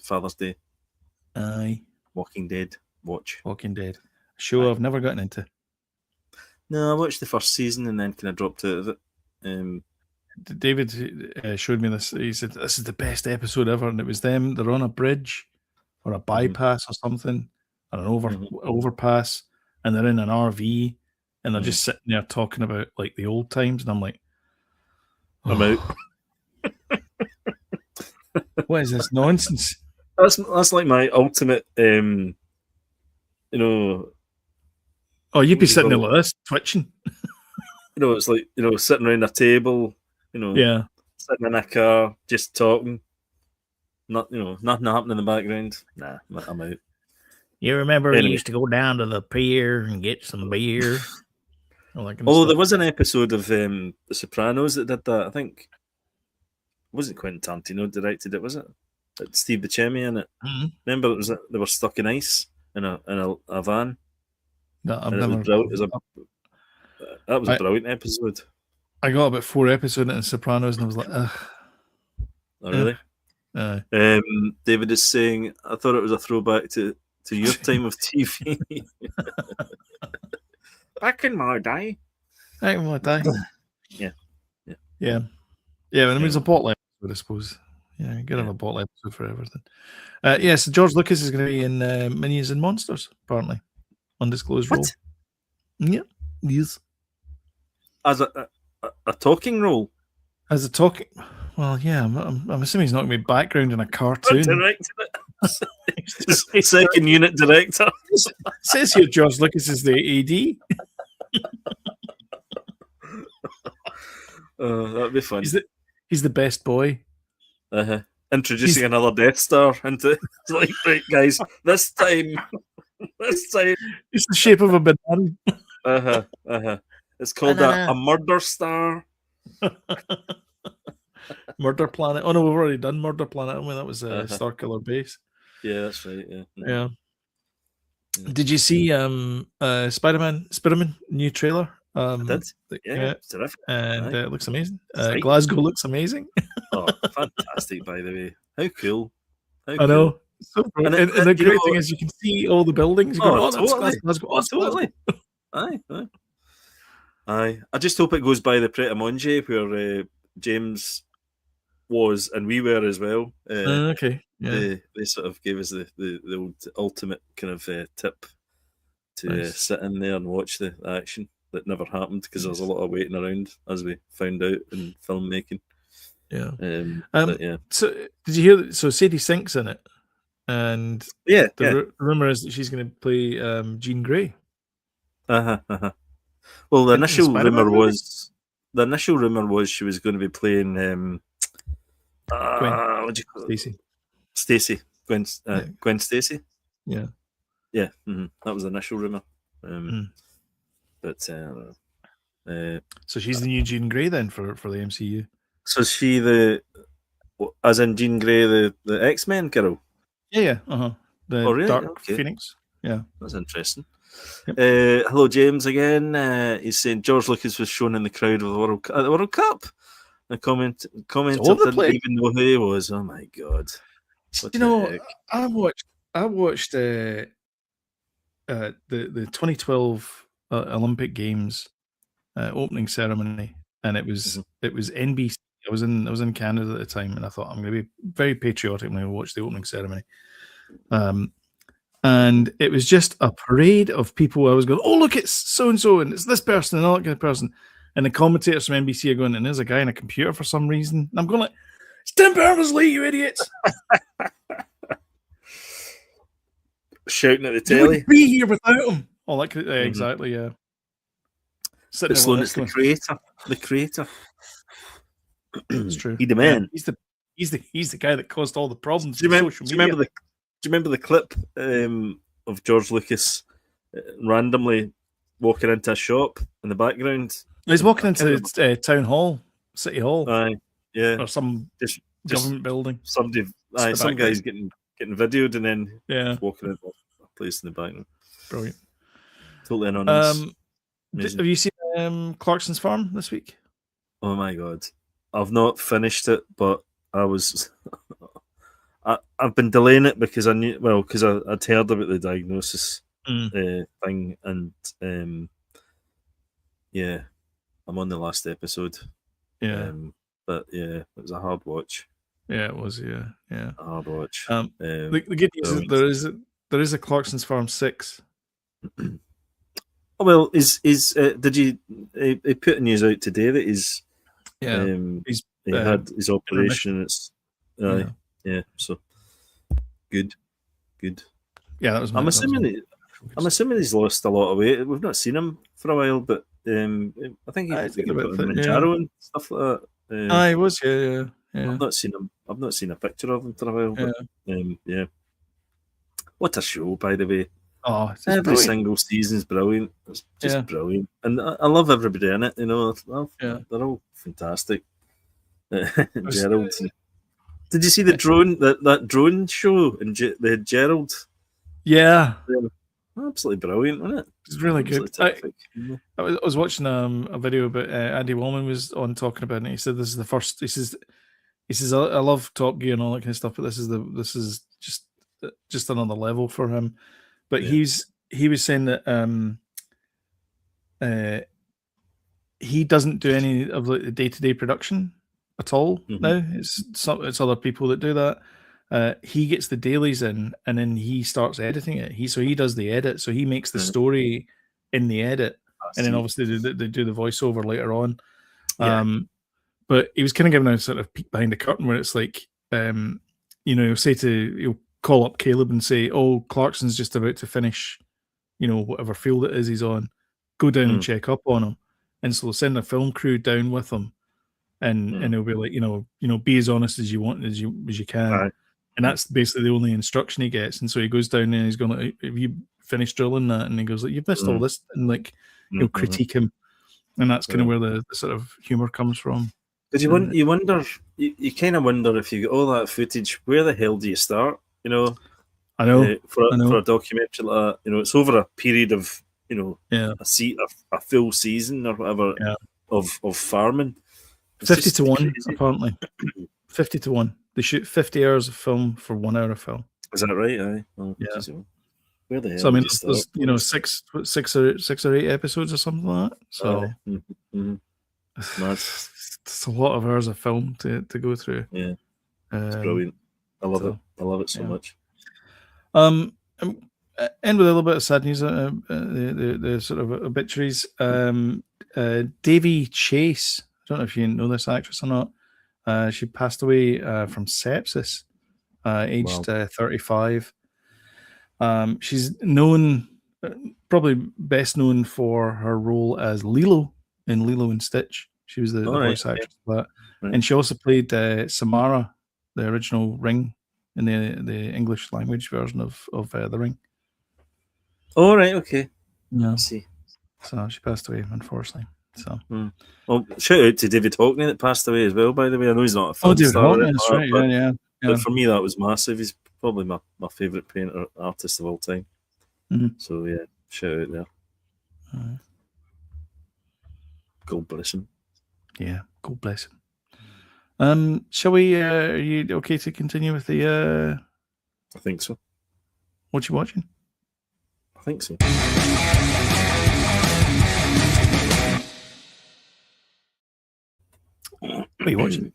[SPEAKER 2] Father's Day.
[SPEAKER 1] Aye.
[SPEAKER 2] Walking Dead watch.
[SPEAKER 1] Walking Dead. A show I've never gotten into.
[SPEAKER 2] No, I watched the first season and then kind of dropped out of it.
[SPEAKER 1] David showed me this. He said, this is the best episode ever. And it was them. They're on a bridge or a bypass or something, or an overpass. And they're in an RV. And they're just sitting there talking about like the old times. And I'm like,
[SPEAKER 2] I'm out.
[SPEAKER 1] What is this nonsense?
[SPEAKER 2] That's like my ultimate,
[SPEAKER 1] Oh, you'd be sitting there like this, twitching.
[SPEAKER 2] It's like, sitting around a table, sitting in a car, just talking. Nothing happening in the background. Nah, I'm out.
[SPEAKER 1] You remember we used to go down to the pier and get some beer?
[SPEAKER 2] There was an episode of The Sopranos that did that. I think, wasn't Quentin Tarantino directed it, was it? Steve Buscemi in it.
[SPEAKER 1] Mhm.
[SPEAKER 2] Remember, they were stuck in ice in a van.
[SPEAKER 1] No, I've
[SPEAKER 2] And it was
[SPEAKER 1] never.
[SPEAKER 2] brilliant. That was a brilliant episode.
[SPEAKER 1] I got about 4 episodes in Sopranos, and I was like, ugh.
[SPEAKER 2] Oh, really? David is saying, I thought it was a throwback to your time of TV. Back in my day.
[SPEAKER 1] Back in my day.
[SPEAKER 2] Yeah.
[SPEAKER 1] And it was a bottle episode, I suppose. Yeah, you gotta have a bottle episode for everything. So George Lucas is going to be in Minions and Monsters, apparently. Undisclosed role. Yeah. Yes.
[SPEAKER 2] As a talking role?
[SPEAKER 1] As a talking... Well, yeah, I'm assuming he's not going to be background in a cartoon.
[SPEAKER 2] Directed it. Second unit director.
[SPEAKER 1] It says here George Lucas is the AD.
[SPEAKER 2] That'd be fun.
[SPEAKER 1] He's the best boy.
[SPEAKER 2] Introducing another Death Star into... It's like, right, guys, this time... It's
[SPEAKER 1] the shape of a banana.
[SPEAKER 2] It's called a murder star.
[SPEAKER 1] Murder Planet. Oh no, we've already done Murder Planet, haven't we? That was Star Killer Base.
[SPEAKER 2] Yeah, that's right.
[SPEAKER 1] Yeah. Did you see Spider-Man new trailer?
[SPEAKER 2] I did. Yeah, it's terrific.
[SPEAKER 1] And it looks amazing. Glasgow looks amazing.
[SPEAKER 2] Oh, fantastic! By the way, how cool!
[SPEAKER 1] I know. So and the great thing is you can see all the buildings.
[SPEAKER 2] Totally.
[SPEAKER 1] Glasgow.
[SPEAKER 2] Totally. Aye. I just hope it goes by the Pret a Manger where James was and we were as well.
[SPEAKER 1] Okay. Yeah.
[SPEAKER 2] They sort of gave us the ultimate kind of tip to sit in there and watch the action that never happened because there was a lot of waiting around, as we found out in filmmaking.
[SPEAKER 1] Yeah.
[SPEAKER 2] Yeah.
[SPEAKER 1] So did you hear that? So Sadie Sink's in it, and the rumor is that she's going to play Jean Grey.
[SPEAKER 2] Well, the initial rumor was she was going to be playing what do you call it? Stacey. Gwen Stacy.
[SPEAKER 1] Yeah.
[SPEAKER 2] Yeah. Mm-hmm. That was the initial rumor. But
[SPEAKER 1] so she's the new Jean Grey then for the MCU.
[SPEAKER 2] So is she as in Jean Grey, the X-Men girl?
[SPEAKER 1] Yeah. The
[SPEAKER 2] really?
[SPEAKER 1] Dark Phoenix. Yeah.
[SPEAKER 2] That's interesting.
[SPEAKER 1] Yep.
[SPEAKER 2] Hello, James again. He's saying George Lucas was shown in the crowd of the World Cup. A commenter didn't even know who he was. Oh my god!
[SPEAKER 1] I watched the 2012 Olympic Games opening ceremony, and it was NBC. I was in Canada at the time, and I thought I'm going to be very patriotic when I watch the opening ceremony. And it was just a parade of people. I was going, oh, look, it's so-and-so, and it's this person, and all that kind of person. And the commentators from NBC are going, and there's a guy on a computer for some reason. And I'm going like, it's Tim Berners-Lee, you idiots.
[SPEAKER 2] Shouting at the telly.
[SPEAKER 1] Wouldn't be here without him. Oh, that could, exactly, yeah.
[SPEAKER 2] It's the creator. The creator.
[SPEAKER 1] It's true.
[SPEAKER 2] He's the man.
[SPEAKER 1] Yeah, he's the guy that caused all the problems.
[SPEAKER 2] Do you remember the clip of George Lucas randomly walking into a shop in the background?
[SPEAKER 1] He's walking into town hall, city hall,
[SPEAKER 2] or
[SPEAKER 1] some government building.
[SPEAKER 2] Some guy's getting videoed and then walking into a place in the background.
[SPEAKER 1] Brilliant.
[SPEAKER 2] Totally anonymous.
[SPEAKER 1] Have you seen Clarkson's Farm this week?
[SPEAKER 2] Oh my god, I've not finished it, but I've been delaying it because I'd heard about the diagnosis thing, and I'm on the last episode.
[SPEAKER 1] Yeah,
[SPEAKER 2] but it was a hard watch.
[SPEAKER 1] Yeah, it was. Yeah,
[SPEAKER 2] a hard watch.
[SPEAKER 1] The good news is there is a Clarkson's Farm 6.
[SPEAKER 2] Oh well, did you put news out today that he had his operation and it's so good.
[SPEAKER 1] Yeah, that was.
[SPEAKER 2] I'm assuming he's lost a lot of weight. We've not seen him for a while, but I think he put Manjaro and stuff like that.
[SPEAKER 1] He was, yeah.
[SPEAKER 2] I've not seen him. I've not seen a picture of him for a while. But, what a show, by the way.
[SPEAKER 1] Oh,
[SPEAKER 2] every single season's brilliant. It's just brilliant, and I love everybody in it. You know, they're all fantastic. Gerald, Did you see the drone that drone show? And they had Gerald.
[SPEAKER 1] Yeah,
[SPEAKER 2] Absolutely brilliant, wasn't it?
[SPEAKER 1] it's really good.
[SPEAKER 2] Absolutely terrific.
[SPEAKER 1] I was watching a video about Andy Wollman was on talking about it. And he said this is the first. He says I love Top Gear and all that kind of stuff, but this is just another level for him. But
[SPEAKER 2] Yeah.
[SPEAKER 1] he was saying that he doesn't do any of the day-to-day production at all now. It's other people that do that. He gets the dailies in, and then he starts editing it. He does the edit, so he makes the story in the edit, and then obviously they do the voiceover later on. But he was kind of giving a sort of peek behind the curtain where it's like, he'll call up Caleb and say, "Oh, Clarkson's just about to finish, whatever field it is he's on. Go down and check up on him." And so they'll send a film crew down with him, and they'll be like, be as honest as you want as you can.
[SPEAKER 2] Right.
[SPEAKER 1] And that's basically the only instruction he gets. And so he goes down and he's going like, "Have you finished drilling that?" And he goes like, "You've missed all this," and like he'll critique him, and that's kind of where the sort of humor comes from.
[SPEAKER 2] Because you kind of wonder if you get all that footage, where the hell do you start?
[SPEAKER 1] I know.
[SPEAKER 2] For a documentary like that, it's over a period of a full season or whatever of farming. It's
[SPEAKER 1] 50 to 1 apparently. 50 to 1. They shoot 50 hours of film for 1 hour of film.
[SPEAKER 2] Is that right? Aye. Well, where the hell?
[SPEAKER 1] So I mean, there's six or eight episodes or something like that. So it's a lot of hours of film to go through.
[SPEAKER 2] Yeah, it's brilliant. I love it. I love it so much.
[SPEAKER 1] End with a little bit of sad news. The sort of obituaries. Daveigh Chase. I don't know if you know this actress or not. She passed away from sepsis, aged 35. She's known, probably best known for her role as Lilo in Lilo and Stitch. She was the voice actress for that. Right. And she also played Samara, the original Ring, in the English language version of The Ring.
[SPEAKER 2] Oh, right, okay.
[SPEAKER 1] Yeah.
[SPEAKER 2] I see.
[SPEAKER 1] So she passed away, unfortunately. So,
[SPEAKER 2] well, shout out to David Hockney that passed away as well. By the way, I know he's not a film
[SPEAKER 1] David
[SPEAKER 2] star.
[SPEAKER 1] Hockney, that's right. Yeah.
[SPEAKER 2] But for me, that was massive. He's probably my favourite painter artist of all time. So yeah, shout out there. God bless him.
[SPEAKER 1] Yeah, God bless him. Shall we? Are you okay to continue with the?
[SPEAKER 2] I think so.
[SPEAKER 1] What you watching?
[SPEAKER 2] I think so.
[SPEAKER 1] What are you watching?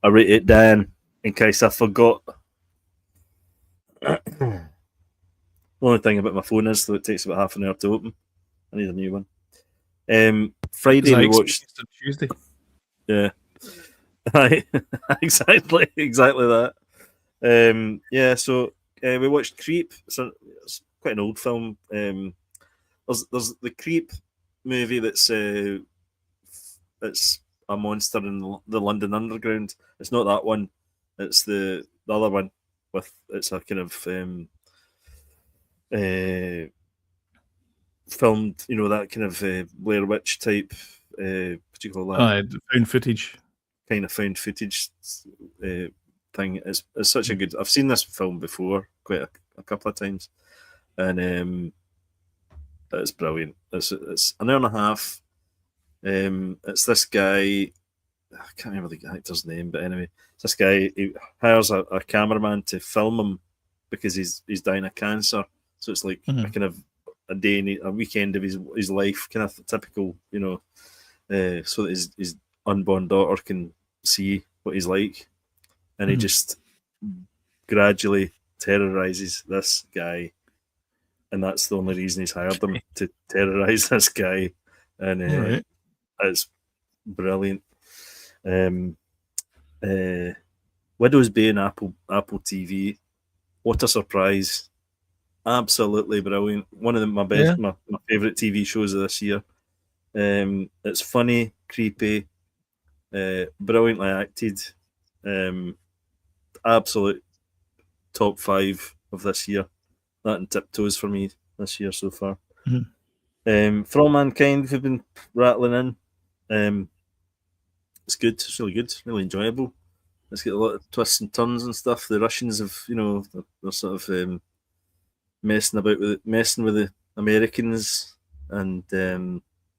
[SPEAKER 2] I wrote it down in case I forgot. The only thing about my phone is that it takes about half an hour to open. I need a new one. Friday we watched
[SPEAKER 1] Tuesday.
[SPEAKER 2] Yeah. exactly that. So we watched Creep. It's quite an old film. There's the Creep movie that's a monster in the London Underground. It's not that one. It's the other one with it's a kind of filmed, that kind of Blair Witch type. What do you call that?
[SPEAKER 1] Found footage.
[SPEAKER 2] Kind of found footage thing. It's such a good. I've seen this film before quite a couple of times, and it's brilliant. It's an hour and a half. It's this guy. I can't remember the actor's name, but anyway, it's this guy. He hires a cameraman to film him because he's dying of cancer. So it's like a kind of a day, a weekend of his life, kind of typical, so that his unborn daughter can see what he's like, and he just gradually terrorizes this guy, and that's the only reason he's hired him to terrorize this guy, and it's brilliant. Widow's Bay and Apple TV. What a surprise! Absolutely brilliant. One of my best, my favorite TV shows of this year. It's funny, creepy, brilliantly acted. Absolute top 5 of this year. That and Tiptoes for me this year so far. For All Mankind, we've been rattling in. It's good. It's really good. Really enjoyable. it's got a lot of twists and turns and stuff. The Russians have, they're sort of messing with the Americans, and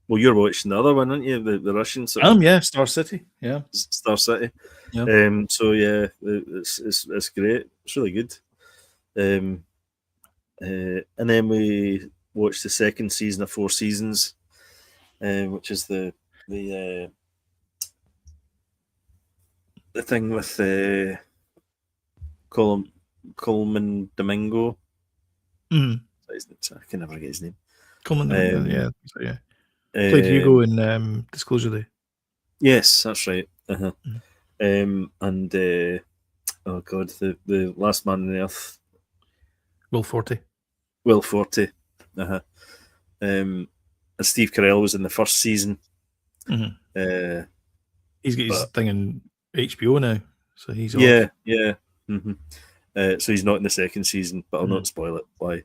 [SPEAKER 2] well, you're watching the other one, aren't you? The Russian sort of
[SPEAKER 1] Yeah, Star City. Yeah,
[SPEAKER 2] Star City.
[SPEAKER 1] Yeah.
[SPEAKER 2] So yeah, it's great. It's really good. And then we watched the second season of 4 Seasons, which is the thing with Coleman Domingo.
[SPEAKER 1] Mm.
[SPEAKER 2] I can never get his name.
[SPEAKER 1] Coleman Domingo, yeah. Played Hugo in Disclosure Day.
[SPEAKER 2] Yes, that's right.
[SPEAKER 1] Mm.
[SPEAKER 2] And oh god, the last man on the earth,
[SPEAKER 1] Will Forte.
[SPEAKER 2] And Steve Carell was in the first season.
[SPEAKER 1] Mm-hmm. He's got his thing in HBO now, so he's
[SPEAKER 2] off. Yeah. Mm-hmm. So he's not in the second season, but I'll not spoil it. Why?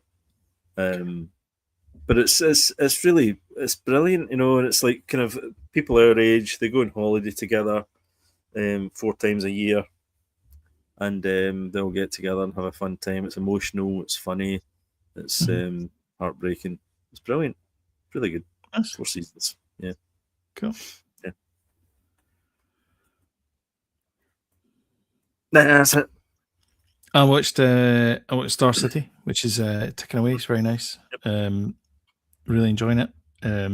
[SPEAKER 2] But it's really brilliant, and it's like kind of people our age, they go on holiday together 4 times a year, and they'll get together and have a fun time. It's emotional, it's funny, it's heartbreaking. It's brilliant, really good.
[SPEAKER 1] Nice.
[SPEAKER 2] 4 seasons, yeah,
[SPEAKER 1] cool.
[SPEAKER 2] Yeah, that's it.
[SPEAKER 1] I watched Star City, which is ticking away. It's very nice. Yep. Really enjoying it. I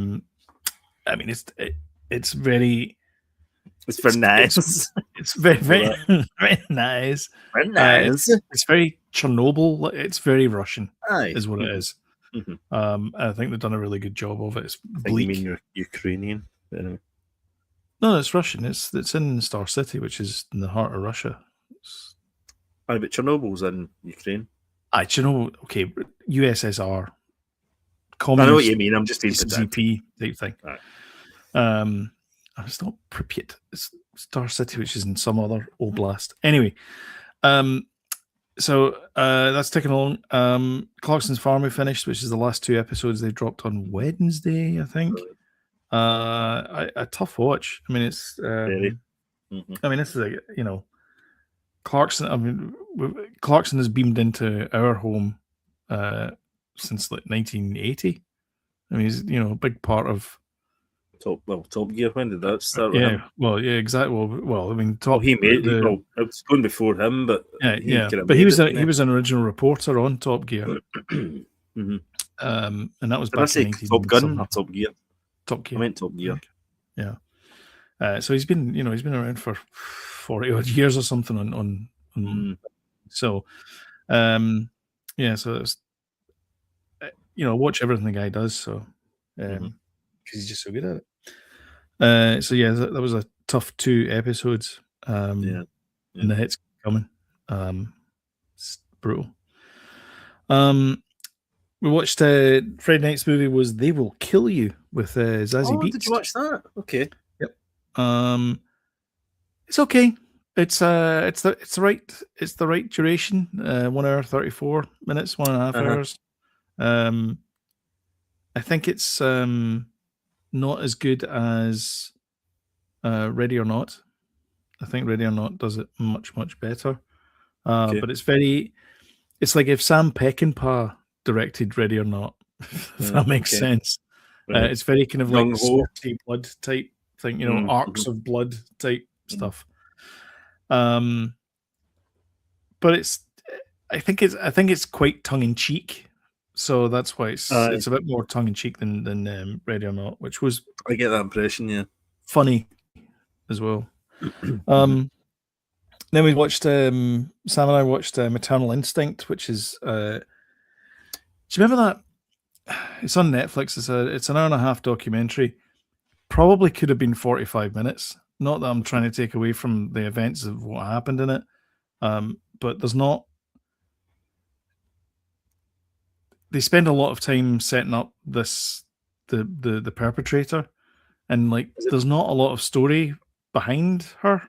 [SPEAKER 1] mean, it's very
[SPEAKER 2] nice.
[SPEAKER 1] It's very very very nice.
[SPEAKER 2] Very nice.
[SPEAKER 1] It's very Chernobyl. It's very Russian. Is what it is.
[SPEAKER 2] Mm-hmm.
[SPEAKER 1] I think they've done a really good job of it. It's bleak.
[SPEAKER 2] You mean you're Ukrainian? Anyway.
[SPEAKER 1] No, it's Russian. It's in Star City, which is in the heart of Russia.
[SPEAKER 2] But Chernobyl's in Ukraine.
[SPEAKER 1] Chernobyl. Okay, USSR.
[SPEAKER 2] I know what you mean. I'm just being
[SPEAKER 1] CP type thing.
[SPEAKER 2] Right.
[SPEAKER 1] It's not Pripyat. It's Star City, which is in some other oblast. Anyway, so that's taken along. Clarkson's Farm we finished, which is the last 2 episodes. They dropped on Wednesday, I think. A tough watch. I mean, it's. I mean, this is Clarkson. I mean, Clarkson has beamed into our home since like 1980. I mean, he's a big part of
[SPEAKER 2] Top Gear. When did that start?
[SPEAKER 1] Yeah, well, yeah, exactly. Well, I mean,
[SPEAKER 2] he made it. Well, it was going before him, but
[SPEAKER 1] but he was an original reporter on Top Gear.
[SPEAKER 2] Mm-hmm.
[SPEAKER 1] And that was back in
[SPEAKER 2] Top Gun, or Top Gear.
[SPEAKER 1] Top Gear.
[SPEAKER 2] I meant Top Gear.
[SPEAKER 1] Yeah. So he's been around for 40 odd years or something on. So, yeah. So it's watch everything the guy does. So, because he's just so good at it. So yeah, that was a tough 2 episodes. And the hits coming. It's brutal. We watched Friday night's movie was They Will Kill You with Zazie Beetz.
[SPEAKER 2] Did you watch that? Okay.
[SPEAKER 1] Yep. It's okay. It's the right duration. 1 hour 34 minutes, 1.5 hours. I think it's not as good as Ready or Not. I think Ready or Not does it much better. But it's like if Sam Peckinpah directed Ready or Not, if that makes sense. Right. It's very kind of like salty blood type thing, arcs of blood type stuff. But I think it's quite tongue in cheek, so that's why it's a bit more tongue in cheek than Ready or Not, which was,
[SPEAKER 2] I get that impression, yeah,
[SPEAKER 1] funny as well. Then we watched Sam and I watched Maternal Instinct, which is do you remember that? It's on Netflix. It's an 1.5-hour documentary. Probably could have been 45 minutes. Not that I'm trying to take away from the events of what happened in it, but there's not. They spend a lot of time setting up the perpetrator, and there's not a lot of story behind her.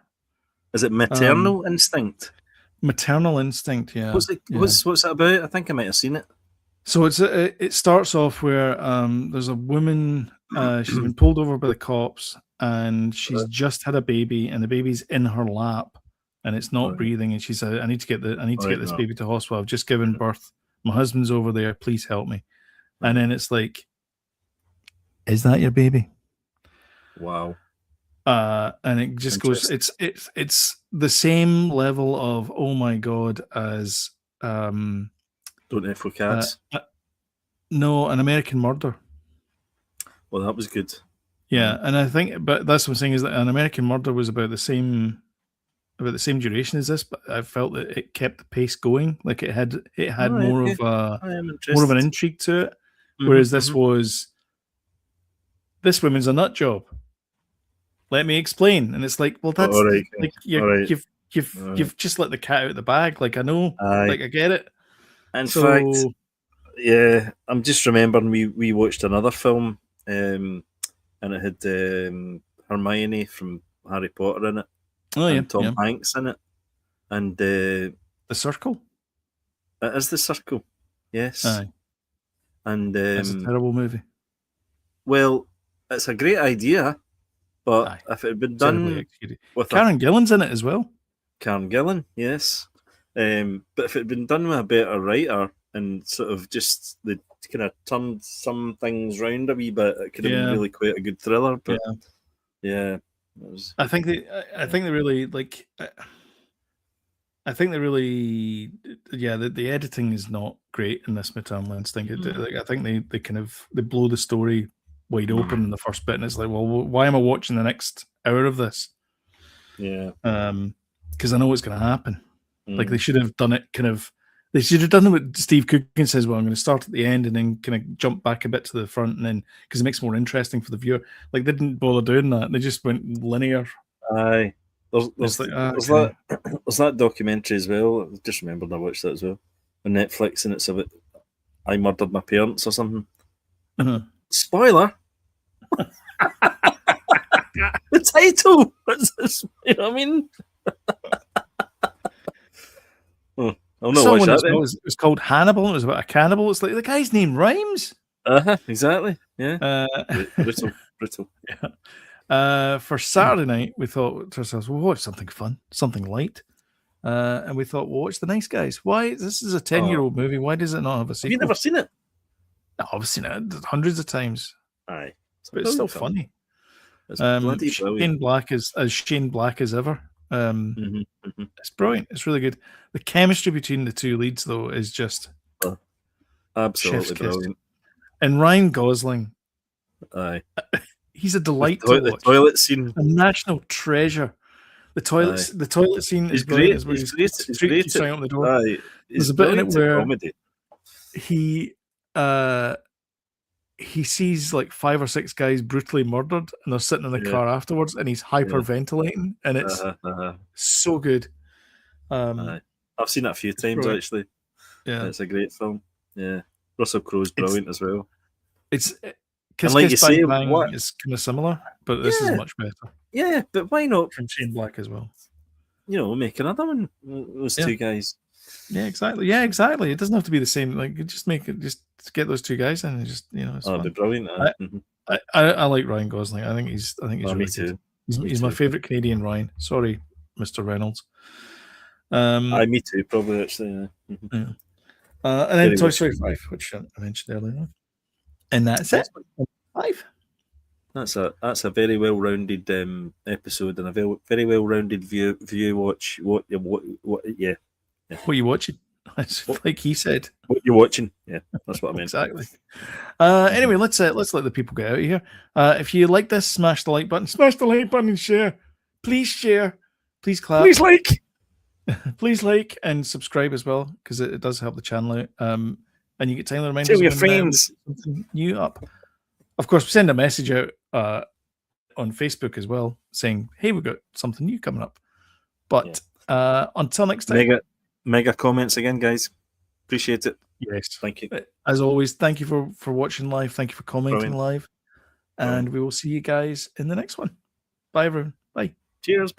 [SPEAKER 2] Is it Maternal Instinct?
[SPEAKER 1] Maternal Instinct, yeah.
[SPEAKER 2] What's that about? I think I might have seen it.
[SPEAKER 1] So it starts off where there's a woman. She's been pulled over by the cops, and she's just had a baby, and the baby's in her lap, and it's not
[SPEAKER 2] Right.
[SPEAKER 1] breathing, and she said, I need to get
[SPEAKER 2] Right,
[SPEAKER 1] this
[SPEAKER 2] no.
[SPEAKER 1] baby to hospital. I've just given birth. My husband's over there. Please help me. And then it's like, is that your baby?
[SPEAKER 2] Wow.
[SPEAKER 1] And it just goes, it's the same level of, oh my God, as
[SPEAKER 2] Don't F with cats.
[SPEAKER 1] no, An American Murder.
[SPEAKER 2] Well, that was good.
[SPEAKER 1] Yeah, and I think, but that's what I'm saying, is that An American Murder was about the same duration as this, but I felt that it kept the pace going. Like it had
[SPEAKER 2] Right,
[SPEAKER 1] more
[SPEAKER 2] okay.
[SPEAKER 1] of a
[SPEAKER 2] I am
[SPEAKER 1] more of an
[SPEAKER 2] interested.
[SPEAKER 1] intrigue to it.
[SPEAKER 2] Mhm,
[SPEAKER 1] Whereas this
[SPEAKER 2] mhm.
[SPEAKER 1] was, this woman's a nut job. Let me explain. And it's like, well, that's
[SPEAKER 2] all right,
[SPEAKER 1] like
[SPEAKER 2] all right.
[SPEAKER 1] you've just let the cat out of the bag. Like I know,
[SPEAKER 2] Aye.
[SPEAKER 1] like I get it.
[SPEAKER 2] In
[SPEAKER 1] So
[SPEAKER 2] fact, yeah, I'm just remembering we watched another film, and it had Hermione from Harry Potter in it,
[SPEAKER 1] oh yeah,
[SPEAKER 2] and Tom
[SPEAKER 1] yeah.
[SPEAKER 2] Hanks in it, and
[SPEAKER 1] The Circle.
[SPEAKER 2] it is The Circle, yes.
[SPEAKER 1] Aye,
[SPEAKER 2] And
[SPEAKER 1] it's a terrible movie.
[SPEAKER 2] well, it's a great idea, but
[SPEAKER 1] Aye.
[SPEAKER 2] if it had been
[SPEAKER 1] Terribly
[SPEAKER 2] done
[SPEAKER 1] executed.
[SPEAKER 2] with
[SPEAKER 1] Karen Gillan's in it as well.
[SPEAKER 2] Karen Gillan, yes, but if it had been done with a better writer and sort of just the kind of turned some things round a wee bit, it could have been
[SPEAKER 1] Yeah.
[SPEAKER 2] really quite a good thriller. But yeah, it was,
[SPEAKER 1] I think they really like. I think they really, the editing is not great in this Maternal Instinct. Like, I think they kind of they blow the story wide open in the first bit, and it's like, well, why am I watching the next hour of this?
[SPEAKER 2] yeah,
[SPEAKER 1] because I know what's going to happen. Like they should have done it kind of. They should have done what Steve Coogan says. Well, I'm going to start at the end and then kind of jump back a bit to the front, and then because it makes it more interesting for the viewer. Like they didn't bother doing that. They just went linear.
[SPEAKER 2] aye. There's
[SPEAKER 1] like,
[SPEAKER 2] that documentary as well. I just remembered I watched that as well on Netflix, and it's about I Murdered My Parents or something.
[SPEAKER 1] Uh-huh.
[SPEAKER 2] Spoiler. The title. You know what I mean? I'll not watch that then.
[SPEAKER 1] It was called Hannibal. It was about a cannibal. It's like the guy's name rhymes.
[SPEAKER 2] Exactly. Yeah. Brutal.
[SPEAKER 1] Yeah. For Saturday night, we thought to ourselves, we'll watch something fun, something light. And we thought, well, watch The Nice Guys. Why? This is a 10-year-old movie. Why does it not have a sequel?
[SPEAKER 2] Have you never seen it?
[SPEAKER 1] No, I've seen it hundreds of times.
[SPEAKER 2] Aye.
[SPEAKER 1] But it's still funny.
[SPEAKER 2] It's bloody brilliant.
[SPEAKER 1] Shane Black as ever. It's brilliant. It's really good. The chemistry between the two leads, though, is just
[SPEAKER 2] absolutely
[SPEAKER 1] chef's
[SPEAKER 2] brilliant.
[SPEAKER 1] kiss. And Ryan Gosling,
[SPEAKER 2] aye,
[SPEAKER 1] he's a delight
[SPEAKER 2] to
[SPEAKER 1] watch.
[SPEAKER 2] The toilet scene,
[SPEAKER 1] a national treasure. The toilet scene is
[SPEAKER 2] great.
[SPEAKER 1] He's
[SPEAKER 2] great.
[SPEAKER 1] He's trying up the door.
[SPEAKER 2] Aye,
[SPEAKER 1] there's a bit in it where
[SPEAKER 2] comedy.
[SPEAKER 1] He sees like 5 or 6 guys brutally murdered, and they're sitting in the car afterwards, and he's hyperventilating, and it's so good.
[SPEAKER 2] I've seen it a few times
[SPEAKER 1] brilliant.
[SPEAKER 2] Actually.
[SPEAKER 1] Yeah,
[SPEAKER 2] it's a great film. Yeah, Russell Crowe's brilliant as well.
[SPEAKER 1] It's
[SPEAKER 2] and like you say,
[SPEAKER 1] what is kind of similar, but this is much better.
[SPEAKER 2] Yeah, but why not?
[SPEAKER 1] From Shane Black as well.
[SPEAKER 2] You know, make another one. Those two guys.
[SPEAKER 1] Yeah, exactly. Yeah, exactly. It doesn't have to be the same. Like, just make it. Just get those two guys in, and just it's
[SPEAKER 2] it'd be brilliant.
[SPEAKER 1] I like Ryan Gosling. I think he's really
[SPEAKER 2] me
[SPEAKER 1] good.
[SPEAKER 2] too.
[SPEAKER 1] He's my favorite Canadian Ryan. Sorry, Mr. Reynolds.
[SPEAKER 2] Me too. Probably actually.
[SPEAKER 1] Yeah. And then Toy Story 5, which I mentioned earlier. And that's it. 5.
[SPEAKER 2] That's a very well-rounded episode and a very well-rounded view watch. What yeah.
[SPEAKER 1] What are you watching? Like he said.
[SPEAKER 2] What you're watching. Yeah, that's what I meant.
[SPEAKER 1] Exactly. Anyway, let's let the people get out of here. If you like this, smash the like button. Smash the like button and share. Please share. Please clap.
[SPEAKER 2] Please like.
[SPEAKER 1] Please like and subscribe as well, because it does help the channel out. And you get timely reminders.
[SPEAKER 2] Tell your friends.
[SPEAKER 1] Something new up. Of course, send a message out on Facebook as well, saying, "Hey, we've got something new coming up." But until next time,
[SPEAKER 2] mega comments again, guys. Appreciate it.
[SPEAKER 1] Yes,
[SPEAKER 2] thank you.
[SPEAKER 1] As always, thank you for watching live. Thank you for commenting live, and we will see you guys in the next one. Bye, everyone. Bye.
[SPEAKER 2] Cheers.